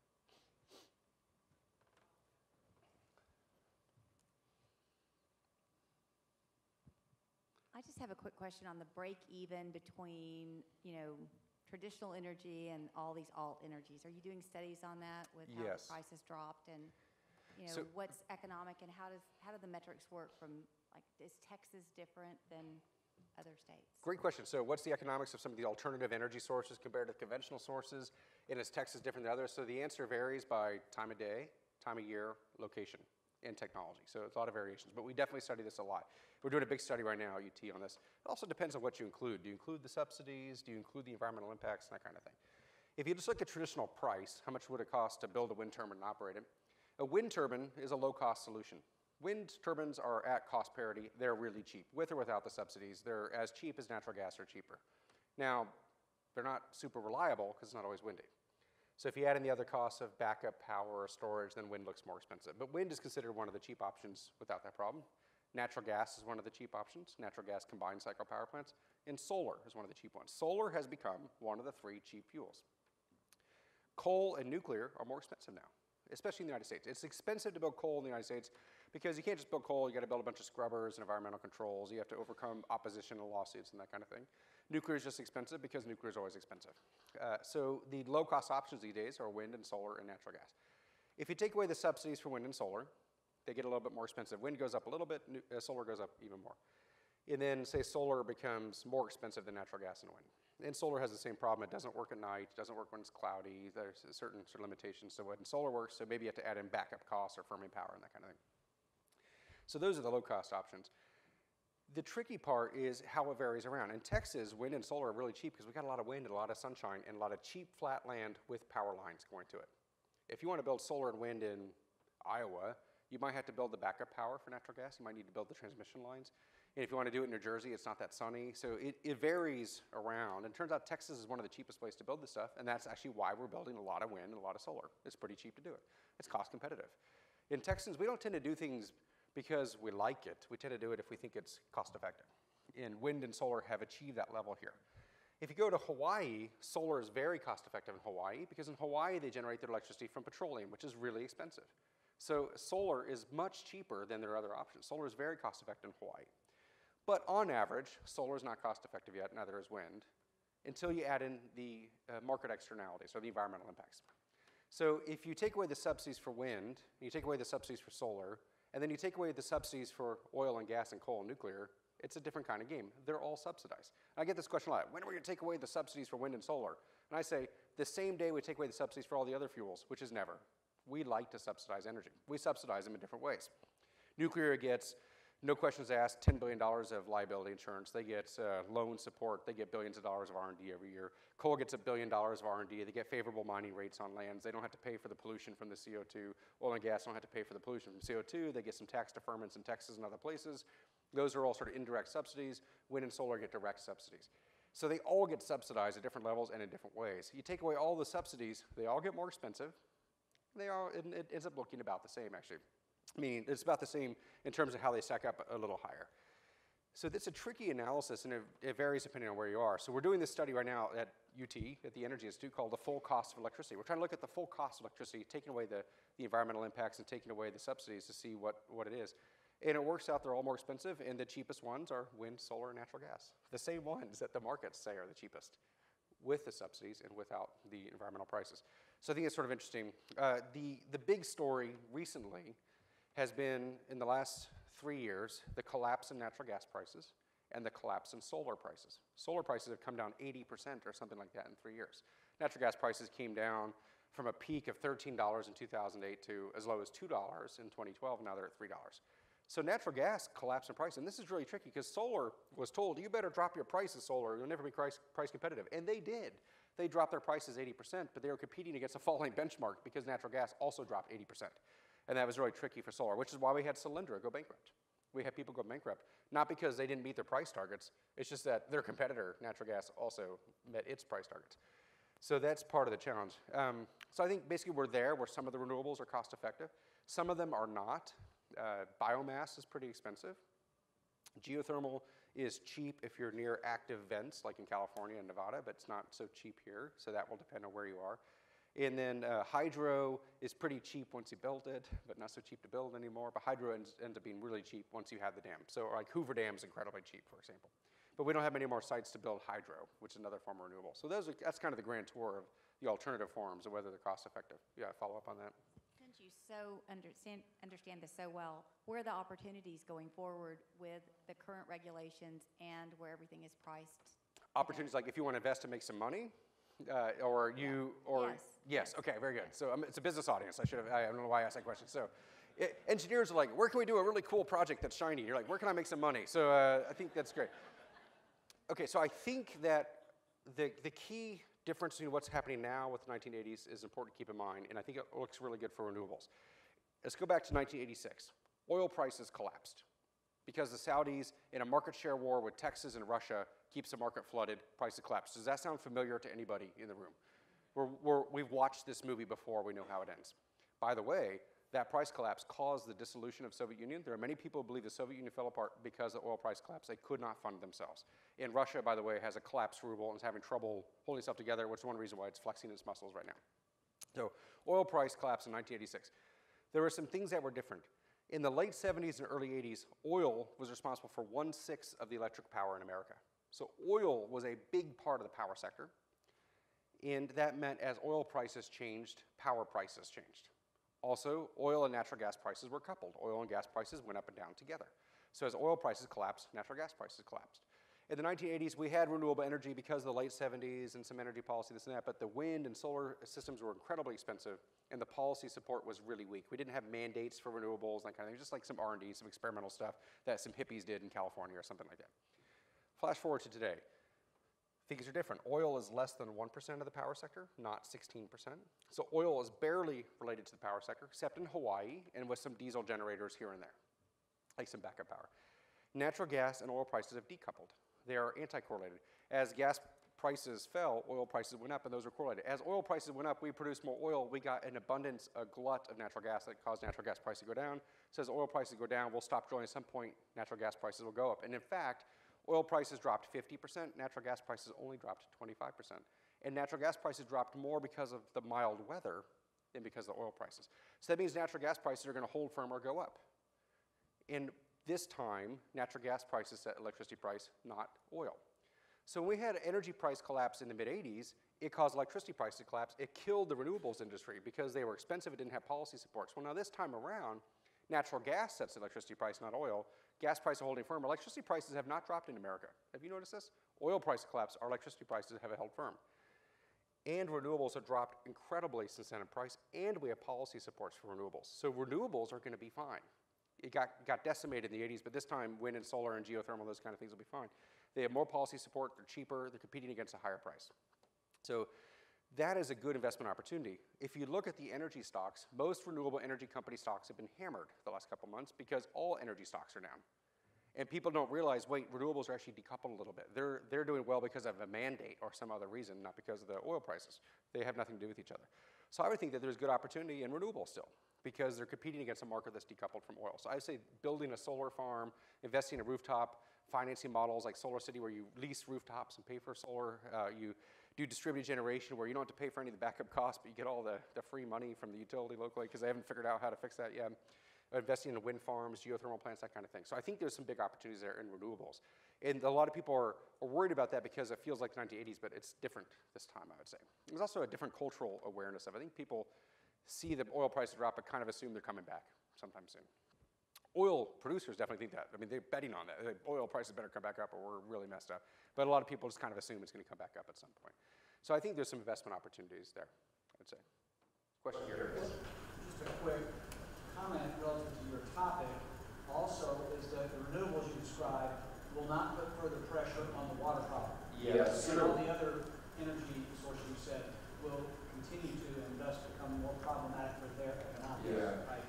I just have a quick question on the break even between, traditional energy and all these alt energies. Are you doing studies on that with how Yes. the price has dropped and, So- what's economic and how do the metrics work from, like, is Texas different than other states? Great question. So what's the economics of some of the alternative energy sources compared to conventional sources? And is Texas different than others? So the answer varies by time of day, time of year, location, and technology. So it's a lot of variations, but we definitely study this a lot. We're doing a big study right now at UT on this. It also depends on what you include. Do you include the subsidies? Do you include the environmental impacts and that kind of thing? If you just look at traditional price, how much would it cost to build a wind turbine and operate it? A wind turbine is a low-cost solution. Wind turbines are at cost parity. They're really cheap, with or without the subsidies. They're as cheap as natural gas or cheaper. Now, they're not super reliable because it's not always windy. So if you add in the other costs of backup power or storage, then wind looks more expensive. But wind is considered one of the cheap options without that problem. Natural gas is one of the cheap options, natural gas combined cycle power plants, and solar is one of the cheap ones. Solar has become one of the 3 cheap fuels. Coal and nuclear are more expensive now, especially in the United States. It's expensive to build coal in the United States because you can't just build coal, you gotta build a bunch of scrubbers and environmental controls, you have to overcome opposition and lawsuits and that kind of thing. Nuclear is just expensive because nuclear is always expensive. So the low-cost options these days are wind and solar and natural gas. If you take away the subsidies for wind and solar, they get a little bit more expensive. Wind goes up a little bit, solar goes up even more. And then say solar becomes more expensive than natural gas and wind. And solar has the same problem. It doesn't work at night, it doesn't work when it's cloudy. There's certain sort of limitations to when solar works, so maybe you have to add in backup costs or firming power and that kind of thing. So those are the low-cost options. The tricky part is how it varies around. In Texas, wind and solar are really cheap because we've got a lot of wind and a lot of sunshine and a lot of cheap flat land with power lines going to it. If you want to build solar and wind in Iowa, you might have to build the backup power for natural gas. You might need to build the transmission lines. And if you want to do it in New Jersey, it's not that sunny. So it varies around. And it turns out Texas is one of the cheapest places to build this stuff. And that's actually why we're building a lot of wind and a lot of solar. It's pretty cheap to do it. It's cost competitive. In Texans, we don't tend to do things because we like it. We tend to do it if we think it's cost effective. And wind and solar have achieved that level here. If you go to Hawaii, solar is very cost effective in Hawaii because in Hawaii they generate their electricity from petroleum, which is really expensive. So solar is much cheaper than their other options. Solar is very cost effective in Hawaii. But on average, solar is not cost effective yet, neither is wind, until you add in the market externalities or the environmental impacts. So if you take away the subsidies for wind, you take away the subsidies for solar, and then you take away the subsidies for oil and gas and coal and nuclear, it's a different kind of game. They're all subsidized. I get this question a lot. When are we going to take away the subsidies for wind and solar? And I say, the same day we take away the subsidies for all the other fuels, which is never. We like to subsidize energy. We subsidize them in different ways. Nuclear gets, no questions asked, $10 billion of liability insurance. They get loan support. They get billions of dollars of R&D every year. Coal gets $1 billion of R&D. They get favorable mining rates on lands. They don't have to pay for the pollution from the CO2. Oil and gas don't have to pay for the pollution from CO2. They get some tax deferments in Texas and other places. Those are all sort of indirect subsidies. Wind and solar get direct subsidies. So they all get subsidized at different levels and in different ways. You take away all the subsidies, they all get more expensive. It ends up looking about the same, actually. I mean, it's about the same in terms of how they stack up a little higher. So it's a tricky analysis, and it varies depending on where you are. So we're doing this study right now at UT, at the Energy Institute, called the full cost of electricity. We're trying to look at the full cost of electricity, taking away the environmental impacts and taking away the subsidies to see what it is. And it works out they're all more expensive, and the cheapest ones are wind, solar, and natural gas. The same ones that the markets say are the cheapest, with the subsidies and without the environmental prices. So I think it's sort of interesting. The big story recently has been, in the last 3 years, the collapse in natural gas prices and the collapse in solar prices. Solar prices have come down 80% or something like that in 3 years. Natural gas prices came down from a peak of $13 in 2008 to as low as $2 in 2012, now they're at $3. So natural gas collapsed in price, and this is really tricky because solar was told, you better drop your prices, solar, you'll never be price competitive, and they did. They dropped their prices 80%, but they were competing against a falling benchmark because natural gas also dropped 80%. And that was really tricky for solar, which is why we had Solyndra go bankrupt. We had people go bankrupt, not because they didn't meet their price targets, it's just that their competitor, natural gas, also met its price targets. So that's part of the challenge. So I think basically we're there where some of the renewables are cost effective. Some of them are not. Biomass is pretty expensive. Geothermal is cheap if you're near active vents, like in California and Nevada, but it's not so cheap here, so that will depend on where you are. And then hydro is pretty cheap once you build it, but not so cheap to build anymore. But hydro ends up being really cheap once you have the dam. So like Hoover Dam is incredibly cheap, for example. But we don't have many more sites to build hydro, which is another form of renewable. So that's kind of the grand tour of the alternative forms and whether they're cost effective. Yeah, follow up on that. Since you so understand this so well, where are the opportunities going forward with the current regulations and where everything is priced? Opportunities like if you want to invest and make some money, yes, okay, very good. So it's a business audience. I don't know why I asked that question. So engineers are like, where can we do a really cool project that's shiny? You're like, where can I make some money? So I think that's great. Okay, so I think that the key difference between what's happening now with the 1980s is important to keep in mind, and I think it looks really good for renewables. Let's go back to 1986. Oil prices collapsed because the Saudis, in a market share war with Texas and Russia, keeps the market flooded, prices collapsed. Does that sound familiar to anybody in the room? We've watched this movie before, we know how it ends. By the way, That price collapse caused the dissolution of Soviet Union. There are many people who believe the Soviet Union fell apart because of the oil price collapse. They could not fund themselves. And Russia, by the way, has a collapsed ruble and is having trouble holding itself together, which is one reason why it's flexing its muscles right now. So oil price collapsed in 1986. There were some things that were different. In the late 70s and early 80s, oil was responsible for 1/6 of the electric power in America. So oil was a big part of the power sector. And that meant as oil prices changed, power prices changed. Also, oil and natural gas prices were coupled. Oil and gas prices went up and down together. So as oil prices collapsed, natural gas prices collapsed. In the 1980s, we had renewable energy because of the late 70s and some energy policy, this and that, but the wind and solar systems were incredibly expensive, and the policy support was really weak. We didn't have mandates for renewables and that kind of thing, just like some R&D, some experimental stuff that some hippies did in California or something like that. Flash forward to today. Things are different. Oil is less than 1% of the power sector, not 16%. So oil is barely related to the power sector, except in Hawaii and with some diesel generators here and there, like some backup power. Natural gas and oil prices have decoupled. They are anti-correlated. As gas prices fell, oil prices went up, and those are correlated. As oil prices went up, we produced more oil. We got an abundance, a glut of natural gas that caused natural gas prices to go down. So as oil prices go down, we'll stop drilling at some point, natural gas prices will go up. And in fact, oil prices dropped 50%, natural gas prices only dropped 25%. And natural gas prices dropped more because of the mild weather than because of the oil prices. So that means natural gas prices are going to hold firm or go up. And this time, natural gas prices set electricity price, not oil. So when we had energy price collapse in the mid-80s, it caused electricity prices to collapse. It killed the renewables industry because they were expensive and didn't have policy supports. Well, now this time around, natural gas sets the electricity price, not oil. Gas prices are holding firm. Electricity prices have not dropped in America. Have you noticed this? Oil price collapse, our electricity prices have held firm. And renewables have dropped incredibly since then in price, and we have policy supports for renewables. So renewables are going to be fine. It got decimated in the 80s, but this time wind and solar and geothermal, those kind of things will be fine. They have more policy support, they're cheaper, they're competing against a higher price. So that is a good investment opportunity. If you look at the energy stocks, most renewable energy company stocks have been hammered the last couple months because all energy stocks are down. And people don't realize, wait, renewables are actually decoupled a little bit. They're doing well because of a mandate or some other reason, not because of the oil prices. They have nothing to do with each other. So I would think that there's good opportunity in renewables still, because they're competing against a market that's decoupled from oil. So I would say building a solar farm, investing in a rooftop, financing models like Solar City where you lease rooftops and pay for solar. You do distributed generation where you don't have to pay for any of the backup costs, but you get all the free money from the utility locally because they haven't figured out how to fix that yet. Investing in wind farms, geothermal plants, that kind of thing. So I think there's some big opportunities there in renewables. And a lot of people are worried about that because it feels like the 1980s, but it's different this time, I would say. There's also a different cultural awareness of it. I think people see the oil prices drop, but kind of assume they're coming back sometime soon. Oil producers definitely think that. I mean, they're betting on that. Oil prices better come back up or we're really messed up. But a lot of people just kind of assume it's going to come back up at some point. So I think there's some investment opportunities there, I'd say. Question here. Just a quick comment relative to your topic also is that the renewables you described will not put further pressure on the water problem. Yes. And all the other energy sources you said will continue to and thus become more problematic for their economics. Yeah. Right?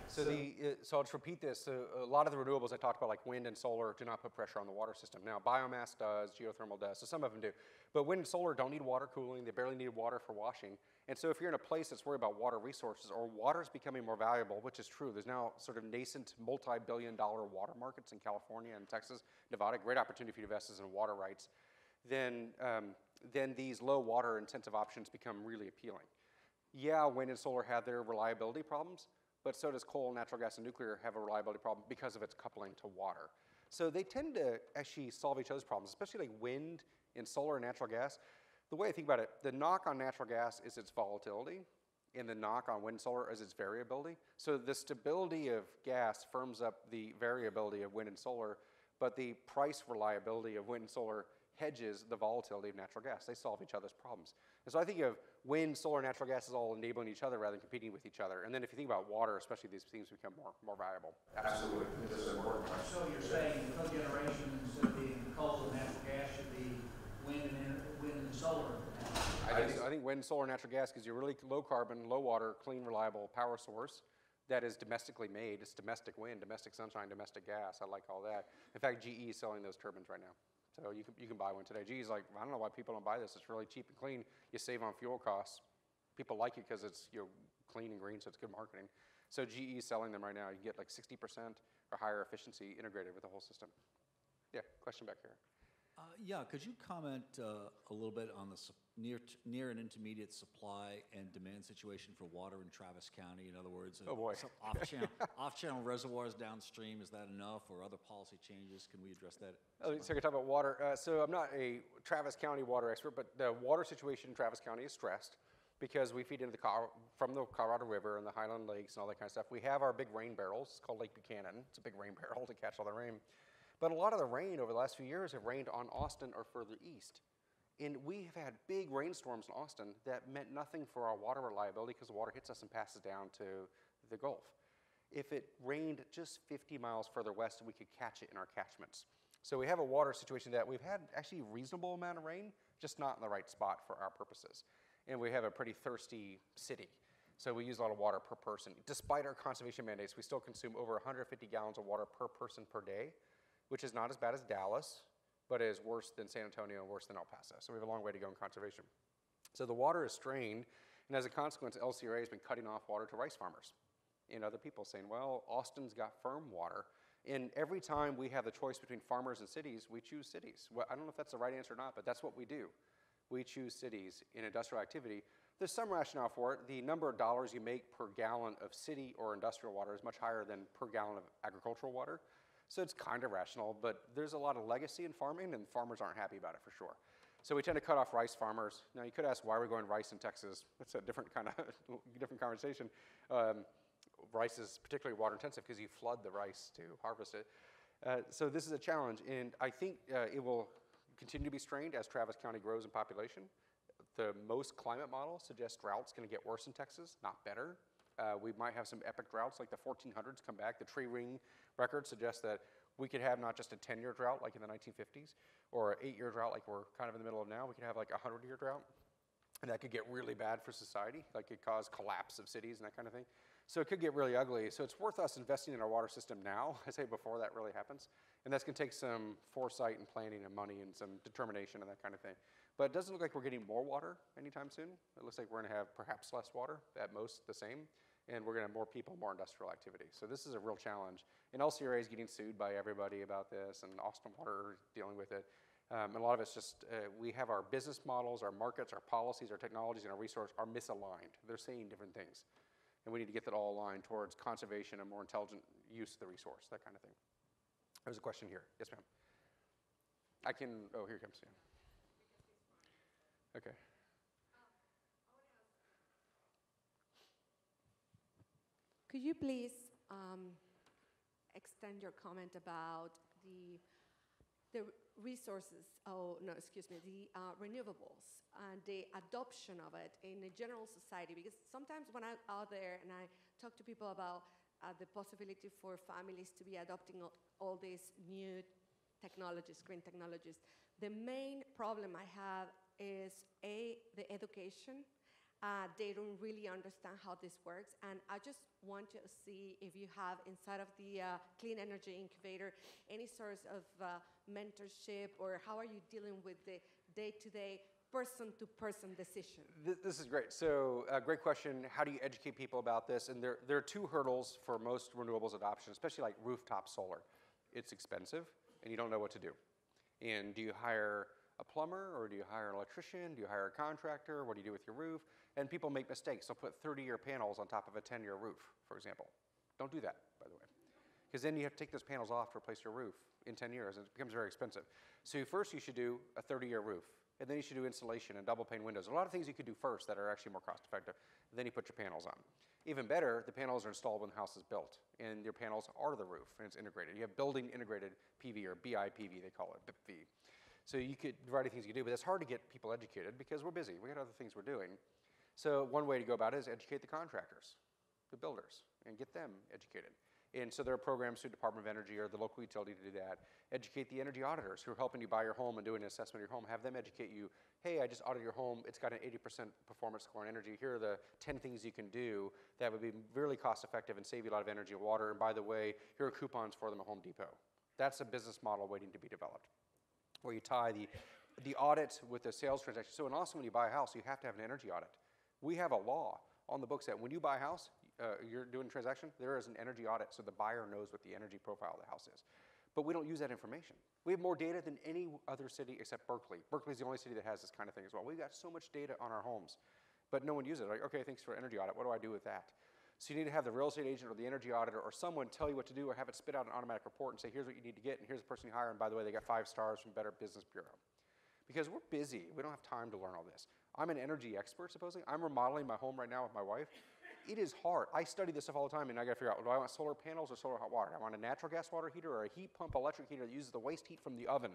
So I'll just repeat this. A lot of the renewables I talked about, like wind and solar, do not put pressure on the water system. Now, biomass does, geothermal does, so some of them do. But wind and solar don't need water cooling. They barely need water for washing. And so if you're in a place that's worried about water resources or water is becoming more valuable, which is true, there's now sort of nascent multi-billion-dollar water markets in California and Texas, Nevada, great opportunity for you to invest in water rights, then these low water intensive options become really appealing. Yeah, wind and solar have their reliability problems, but so does coal, natural gas, and nuclear have a reliability problem because of its coupling to water. So they tend to actually solve each other's problems, especially like wind and solar and natural gas. The way I think about it, the knock on natural gas is its volatility, and the knock on wind and solar is its variability. So the stability of gas firms up the variability of wind and solar, but the price reliability of wind and solar hedges the volatility of natural gas. They solve each other's problems. And so I think of wind, solar, natural gas as all enabling each other rather than competing with each other. And then if you think about water, especially, these things become more valuable. Absolutely. This is an important point. So you're saying cogeneration instead of being coal and natural gas should be wind and solar? I think wind, solar, natural gas gives you a really low carbon, low water, clean, reliable power source that is domestically made. It's domestic wind, domestic sunshine, domestic gas. I like all that. In fact, GE is selling those turbines right now. So you can buy one today. GE's like, I don't know why people don't buy this. It's really cheap and clean. You save on fuel costs. People like it because it's clean and green, so it's good marketing. So GE is selling them right now. You can get like 60% or higher efficiency integrated with the whole system. Yeah, question back here. Yeah, could you comment a little bit on the near and intermediate supply and demand situation for water in Travis County? In other words, Oh, boy. some off-channel reservoirs downstream, is that enough, or other policy changes? Can we address that? Oh, so you're talking about water. So I'm not a Travis County water expert, but the water situation in Travis County is stressed because we feed into from the Colorado River and the Highland Lakes and all that kind of stuff. We have our big rain barrels. It's called Lake Buchanan. It's a big rain barrel to catch all the rain. But a lot of the rain over the last few years have rained on Austin or further east. And we have had big rainstorms in Austin that meant nothing for our water reliability because the water hits us and passes down to the Gulf. If it rained just 50 miles further west, we could catch it in our catchments. So we have a water situation that we've had actually a reasonable amount of rain, just not in the right spot for our purposes. And we have a pretty thirsty city. So we use a lot of water per person. Despite our conservation mandates, we still consume over 150 gallons of water per person per day, which is not as bad as Dallas, but is worse than San Antonio and worse than El Paso. So we have a long way to go in conservation. So the water is strained, and as a consequence, LCRA has been cutting off water to rice farmers. And other people saying, well, Austin's got firm water. And every time we have the choice between farmers and cities, we choose cities. Well, I don't know if that's the right answer or not, but that's what we do. We choose cities in industrial activity. There's some rationale for it. The number of dollars you make per gallon of city or industrial water is much higher than per gallon of agricultural water. So it's kind of rational, but there's a lot of legacy in farming, and farmers aren't happy about it for sure. So we tend to cut off rice farmers. Now you could ask why we're going rice in Texas. That's a different kind of different conversation. Rice is particularly water intensive because you flood the rice to harvest it. So this is a challenge, and I think it will continue to be strained as Travis County grows in population. The most climate models suggest drought's going to get worse in Texas, not better. We might have some epic droughts like the 1400s come back. The tree ring record suggests that we could have not just a 10-year drought like in the 1950s or an 8-year drought like we're kind of in the middle of now. We could have like a 100-year drought, and that could get really bad for society, like it cause collapse of cities and that kind of thing. So it could get really ugly. So it's worth us investing in our water system now, I say before that really happens. And that's going to take some foresight and planning and money and some determination and that kind of thing. But it doesn't look like we're getting more water anytime soon. It looks like we're going to have perhaps less water, at most the same. And we're going to have more people, more industrial activity. So this is a real challenge. And LCRA is getting sued by everybody about this, and Austin Water is dealing with it. And a lot of it's just, we have our business models, our markets, our policies, our technologies, and our resources are misaligned. They're saying different things. And we need to get that all aligned towards conservation and more intelligent use of the resource, that kind of thing. There's a question here. Yes, ma'am. Oh, here comes, yeah. Okay. Could you please extend your comment about the resources, the renewables and the adoption of it in a general society? Because sometimes when I'm out there and I talk to people about the possibility for families to be adopting all these new technologies, green technologies, the main problem I have is the education. They don't really understand how this works, and I just want to see if you have inside of the Clean Energy Incubator any source of mentorship, or how are you dealing with the day-to-day person-to-person decision? This is great. So great question. How do you educate people about this? And there are two hurdles for most renewables adoption, especially like rooftop solar. It's expensive, and you don't know what to do. And do you hire a plumber, or do you hire an electrician? Do you hire a contractor? What do you do with your roof? And people make mistakes. They'll put 30-year panels on top of a 10-year roof, for example. Don't do that, by the way. Because then you have to take those panels off to replace your roof in 10 years, and it becomes very expensive. So first you should do a 30-year roof, and then you should do insulation and double pane windows. A lot of things you could do first that are actually more cost effective, and then you put your panels on. Even better, the panels are installed when the house is built, and your panels are the roof, and it's integrated. You have building integrated PV, or BIPV they call it, BIPV. So you could, a variety of things you can do, but it's hard to get people educated because we're busy. We got other things we're doing. So one way to go about it is educate the contractors, the builders, and get them educated. And so there are programs through Department of Energy or the local utility to do that. Educate the energy auditors who are helping you buy your home and doing an assessment of your home. Have them educate you. Hey, I just audited your home. It's got an 80% performance score on energy. Here are the 10 things you can do that would be really cost effective and save you a lot of energy and water. And by the way, here are coupons for them at Home Depot. That's a business model waiting to be developed, where you tie the audit with the sales transaction. So in Austin, when you buy a house, you have to have an energy audit. We have a law on the books that when you buy a house, you're doing a transaction, there is an energy audit so the buyer knows what the energy profile of the house is. But we don't use that information. We have more data than any other city except Berkeley. Berkeley's the only city that has this kind of thing as well. We've got so much data on our homes, but no one uses it. Like, okay, thanks for energy audit. What do I do with that? So you need to have the real estate agent or the energy auditor or someone tell you what to do or have it spit out an automatic report and say, here's what you need to get, and here's the person you hire, and by the way, they got 5 stars from Better Business Bureau. Because we're busy. We don't have time to learn all this. I'm an energy expert, supposedly. I'm remodeling my home right now with my wife. It is hard. I study this stuff all the time, and I got to figure out, do I want solar panels or solar hot water? Do I want a natural gas water heater or a heat pump electric heater that uses the waste heat from the oven?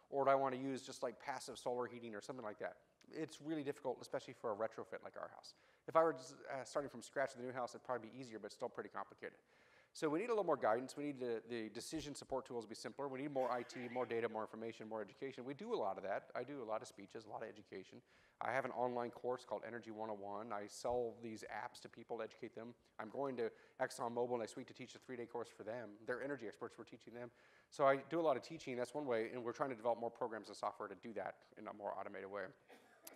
Or do I want to use just like passive solar heating or something like that? It's really difficult, especially for a retrofit like our house. If I were just, starting from scratch with a new house, it'd probably be easier, but still pretty complicated. So we need a little more guidance. We need the decision support tools to be simpler. We need more IT, more data, more information, more education. We do a lot of that. I do a lot of speeches, a lot of education. I have an online course called Energy 101. I sell these apps to people to educate them. I'm going to ExxonMobil next week to teach a 3-day course for them. They're energy experts. We're teaching them. So I do a lot of teaching. That's one way, and we're trying to develop more programs and software to do that in a more automated way.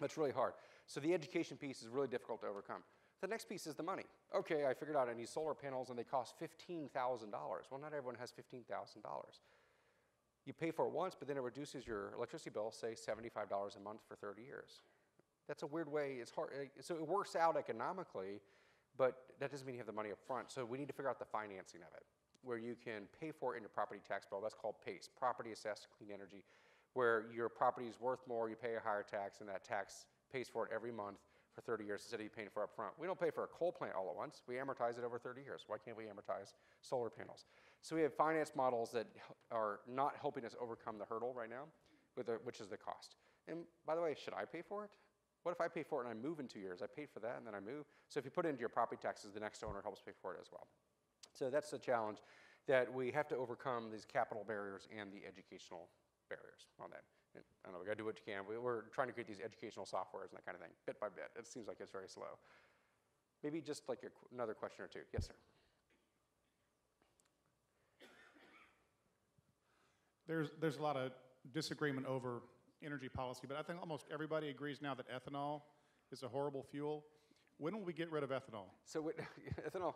That's really hard. So the education piece is really difficult to overcome. The next piece is the money. Okay, I figured out I need solar panels and they cost $15,000. Well, not everyone has $15,000. You pay for it once, but then it reduces your electricity bill, say $75 a month for 30 years. That's a weird way. It's hard. So it works out economically, but that doesn't mean you have the money up front. So we need to figure out the financing of it, where you can pay for it in your property tax bill. That's called PACE, Property Assessed Clean Energy, where your property is worth more, you pay a higher tax, and that tax pays for it every month for 30 years instead of you paying for it up front. We don't pay for a coal plant all at once. We amortize it over 30 years. Why can't we amortize solar panels? So we have finance models that are not helping us overcome the hurdle right now, which is the cost. And by the way, should I pay for it? What if I pay for it and I move in 2 years? I paid for that and then I move. So if you put it into your property taxes, the next owner helps pay for it as well. So that's the challenge, that we have to overcome these capital barriers and the educational barriers on that. I don't know, we gotta do what you can. We're trying to create these educational softwares and that kind of thing, bit by bit. It seems like it's very slow. Maybe just like another question or two. Yes, sir. There's a lot of disagreement over energy policy, but I think almost everybody agrees now that ethanol is a horrible fuel. When will we get rid of ethanol? So ethanol,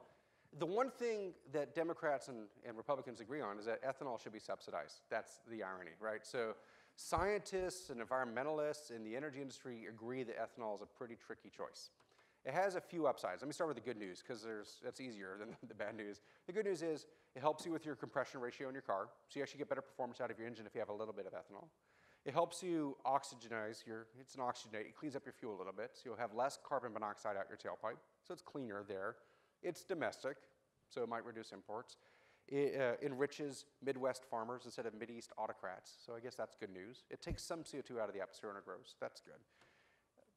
the one thing that Democrats and Republicans agree on is that ethanol should be subsidized. That's the irony, right? So scientists and environmentalists in the energy industry agree that ethanol is a pretty tricky choice. It has a few upsides. Let me start with the good news, because that's easier than the bad news. The good news is it helps you with your compression ratio in your car, so you actually get better performance out of your engine if you have a little bit of ethanol. It helps you oxygenize it's an oxygenate. It cleans up your fuel a little bit, so you'll have less carbon monoxide out your tailpipe, so it's cleaner there. It's domestic, so it might reduce imports. It enriches Midwest farmers instead of Mideast autocrats, so I guess that's good news. It takes some CO2 out of the atmosphere and it grows. That's good.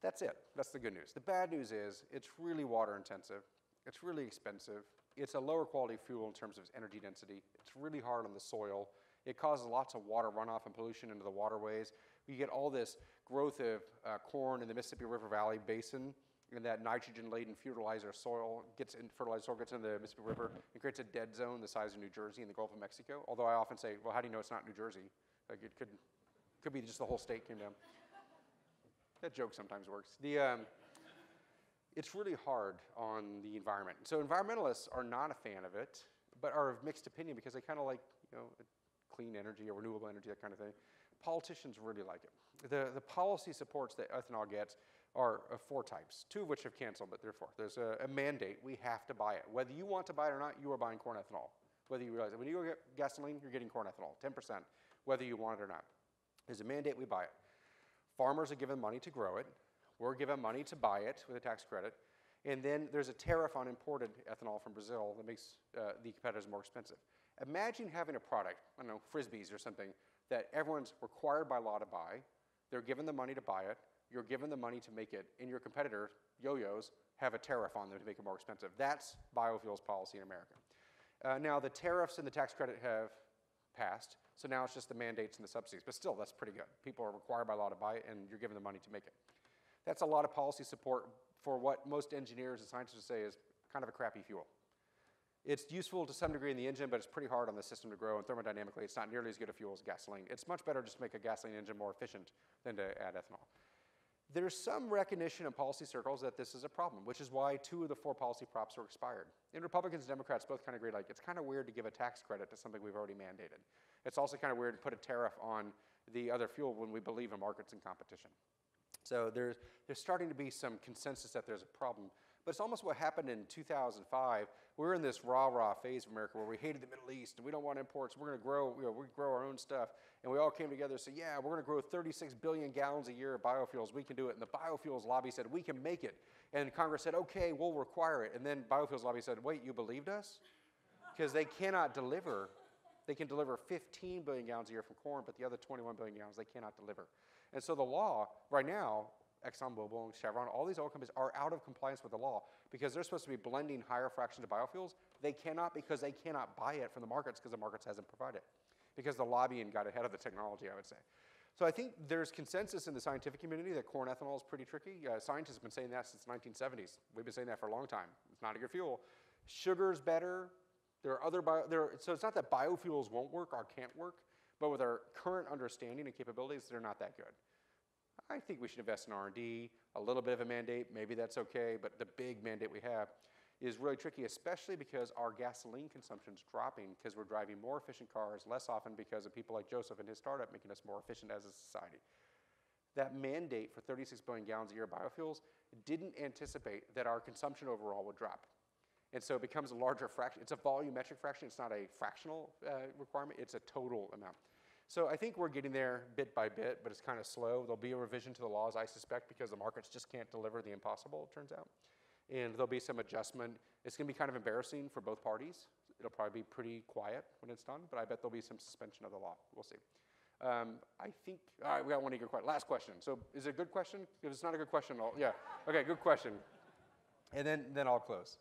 That's it. That's the good news. The bad news is it's really water intensive. It's really expensive. It's a lower quality fuel in terms of its energy density. It's really hard on the soil. It causes lots of water runoff and pollution into the waterways. You get all this growth of corn in the Mississippi River Valley Basin, and that nitrogen-laden fertilizer soil gets into the Mississippi River and creates a dead zone the size of New Jersey in the Gulf of Mexico. Although I often say, well, how do you know it's not New Jersey? Like it could be just the whole state came down. That joke sometimes works. It's really hard on the environment. So environmentalists are not a fan of it, but are of mixed opinion because they kind of like, clean energy or renewable energy, that kind of thing. Politicians really like it. The policy supports that ethanol gets are of 4 types, 2 of which have canceled, but there are 4. There's a mandate. We have to buy it. Whether you want to buy it or not, you are buying corn ethanol. Whether you realize it. When you go get gasoline, you're getting corn ethanol, 10%, whether you want it or not. There's a mandate, we buy it. Farmers are given money to grow it. We're given money to buy it with a tax credit. And then there's a tariff on imported ethanol from Brazil that makes the competitors more expensive. Imagine having a product, I don't know, Frisbees or something, that everyone's required by law to buy. They're given the money to buy it. You're given the money to make it, and your competitor, yo-yos, have a tariff on them to make it more expensive. That's biofuels policy in America. Now, the tariffs and the tax credit have passed, so now it's just the mandates and the subsidies. But still, that's pretty good. People are required by law to buy it, and you're given the money to make it. That's a lot of policy support for what most engineers and scientists would say is kind of a crappy fuel. It's useful to some degree in the engine, but it's pretty hard on the system to grow, and thermodynamically, it's not nearly as good a fuel as gasoline. It's much better just to make a gasoline engine more efficient than to add ethanol. There's some recognition in policy circles that this is a problem, which is why 2 of the 4 policy props were expired. And Republicans and Democrats both kind of agree, like, it's kind of weird to give a tax credit to something we've already mandated. It's also kind of weird to put a tariff on the other fuel when we believe in markets and competition. So there's starting to be some consensus that there's a problem. But it's almost what happened in 2005. We were in this rah-rah phase of America where we hated the Middle East and we don't want imports. We're going to grow, we grow our own stuff. And we all came together and said, yeah, we're going to grow 36 billion gallons a year of biofuels. We can do it. And the biofuels lobby said, we can make it. And Congress said, okay, we'll require it. And then biofuels lobby said, wait, you believed us? Because they cannot deliver. They can deliver 15 billion gallons a year from corn, but the other 21 billion gallons they cannot deliver. And so the law right now, ExxonMobil and Chevron, all these oil companies are out of compliance with the law because they're supposed to be blending higher fractions of biofuels. They cannot because they cannot buy it from the markets because the markets hasn't provided it. Because the lobbying got ahead of the technology, I would say. So I think there's consensus in the scientific community that corn ethanol is pretty tricky. Scientists have been saying that since the 1970s. We've been saying that for a long time. It's not a good fuel. Sugar's better. There are other so it's not that biofuels won't work or can't work, but with our current understanding and capabilities, they're not that good. I think we should invest in R&D, a little bit of a mandate, maybe that's okay, but the big mandate we have is really tricky, especially because our gasoline consumption is dropping because we're driving more efficient cars less often because of people like Joseph and his startup making us more efficient as a society. That mandate for 36 billion gallons a year of biofuels didn't anticipate that our consumption overall would drop. And so it becomes a larger fraction. It's a volumetric fraction. It's not a fractional requirement. It's a total amount. So I think we're getting there bit by bit, but it's kind of slow. There'll be a revision to the laws, I suspect, because the markets just can't deliver the impossible, it turns out. And there'll be some adjustment. It's going to be kind of embarrassing for both parties. It'll probably be pretty quiet when it's done, but I bet there'll be some suspension of the law. We'll see. I think, all right, we got one eager question. Last question. So is it a good question? If it's not a good question, yeah. Okay, good question. And then I'll close.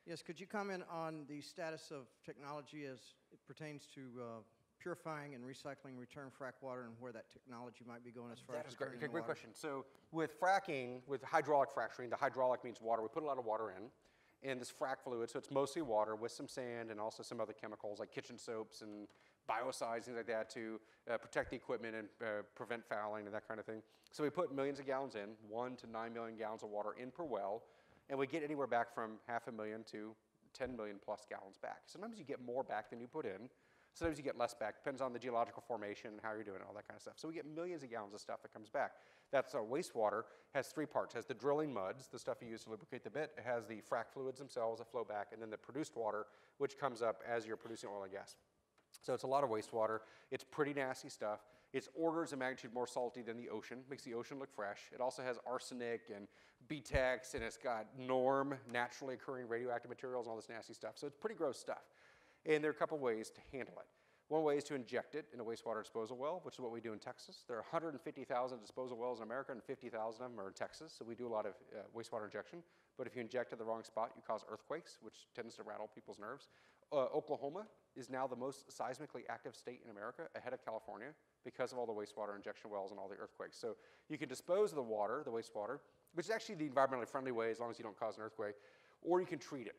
Yes, could you comment on the status of technology as it pertains to purifying and recycling return frac water and where that technology might be going as far as That is great. returning Okay, the great water? question. So with fracking, with hydraulic fracturing, the hydraulic means water. We put a lot of water in, and this frac fluid, so it's mostly water with some sand and also some other chemicals like kitchen soaps and biocides, things like that to protect the equipment and prevent fouling and that kind of thing. So we put millions of gallons in, 1 to 9 million gallons of water in per well, and we get anywhere back from 500,000 to 10 million plus gallons back. Sometimes you get more back than you put in. Sometimes you get less back. Depends on the geological formation and how you're doing it, all that kind of stuff. So we get millions of gallons of stuff that comes back. That's our wastewater. Has 3 parts. It has the drilling muds, the stuff you use to lubricate the bit. It has the frac fluids themselves that flow back, and then the produced water, which comes up as you're producing oil and gas. So it's a lot of wastewater. It's pretty nasty stuff. It's orders of magnitude more salty than the ocean. Makes the ocean look fresh. It also has arsenic and BTEX, and it's got NORM, naturally occurring radioactive materials, and all this nasty stuff. So it's pretty gross stuff. And there are a couple ways to handle it. One way is to inject it in a wastewater disposal well, which is what we do in Texas. There are 150,000 disposal wells in America, and 50,000 of them are in Texas. So we do a lot of wastewater injection. But if you inject at the wrong spot, you cause earthquakes, which tends to rattle people's nerves. Oklahoma is now the most seismically active state in America, ahead of California, because of all the wastewater injection wells and all the earthquakes. So you can dispose of the water, the wastewater, which is actually the environmentally friendly way as long as you don't cause an earthquake, or you can treat it.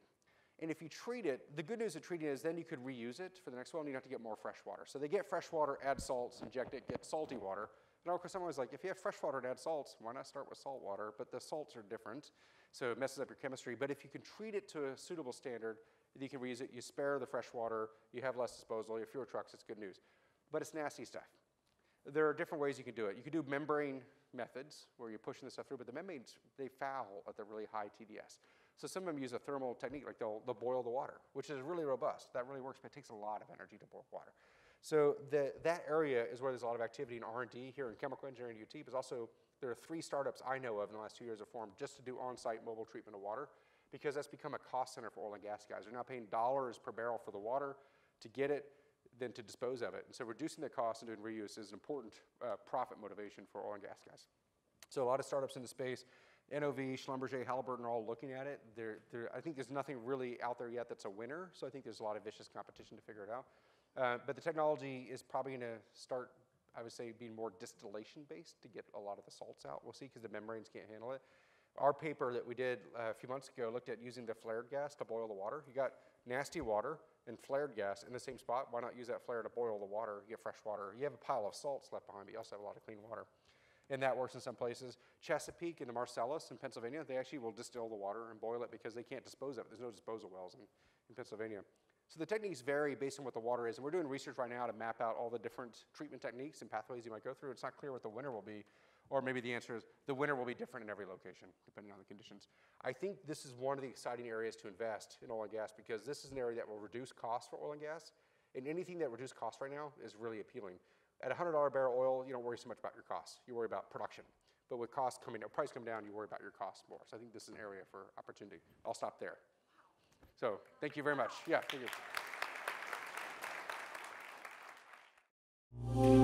And if you treat it, the good news of treating it is then you could reuse it for the next well, and you don't have to get more fresh water. So they get fresh water, add salts, inject it, get salty water. And of course, someone was like, if you have fresh water and add salts, why not start with salt water? But the salts are different, so it messes up your chemistry. But if you can treat it to a suitable standard, you can reuse it, you spare the fresh water, you have less disposal, you have fewer trucks, it's good news. But it's nasty stuff. There are different ways you can do it. You can do membrane methods where you're pushing the stuff through, but the membranes, they foul at the really high TDS. So some of them use a thermal technique, like they'll boil the water, which is really robust. That really works, but it takes a lot of energy to boil water. So that area is where there's a lot of activity in R&D here in chemical engineering at UT, but also there are 3 startups I know of in the last 2 years that formed just to do on-site mobile treatment of water, because that's become a cost center for oil and gas guys. They're now paying dollars per barrel for the water to get it, then to dispose of it. And so reducing the cost and doing reuse is an important profit motivation for oil and gas guys. So a lot of startups in the space, NOV, Schlumberger, Halliburton are all looking at it. I think there's nothing really out there yet that's a winner, so I think there's a lot of vicious competition to figure it out. But the technology is probably going to start, I would say, being more distillation-based to get a lot of the salts out. We'll see, because the membranes can't handle it. Our paper that we did a few months ago looked at using the flared gas to boil the water. You got nasty water and flared gas in the same spot. Why not use that flare to boil the water? You get fresh water. You have a pile of salts left behind, but you also have a lot of clean water. and that works in some places. Chesapeake and the Marcellus in Pennsylvania, they actually will distill the water and boil it because they can't dispose of it. There's no disposal wells in Pennsylvania. So the techniques vary based on what the water is, and we're doing research right now to map out all the different treatment techniques and pathways you might go through. It's not clear what the winner will be, or maybe the answer is the winner will be different in every location, depending on the conditions. I think this is one of the exciting areas to invest in oil and gas because this is an area that will reduce costs for oil and gas, and anything that reduces costs right now is really appealing. At $100 a barrel oil, you don't worry so much about your costs. You worry about production. But with costs coming, or price coming down, you worry about your costs more. So I think this is an area for opportunity. I'll stop there. So thank you very much. Yeah, thank you.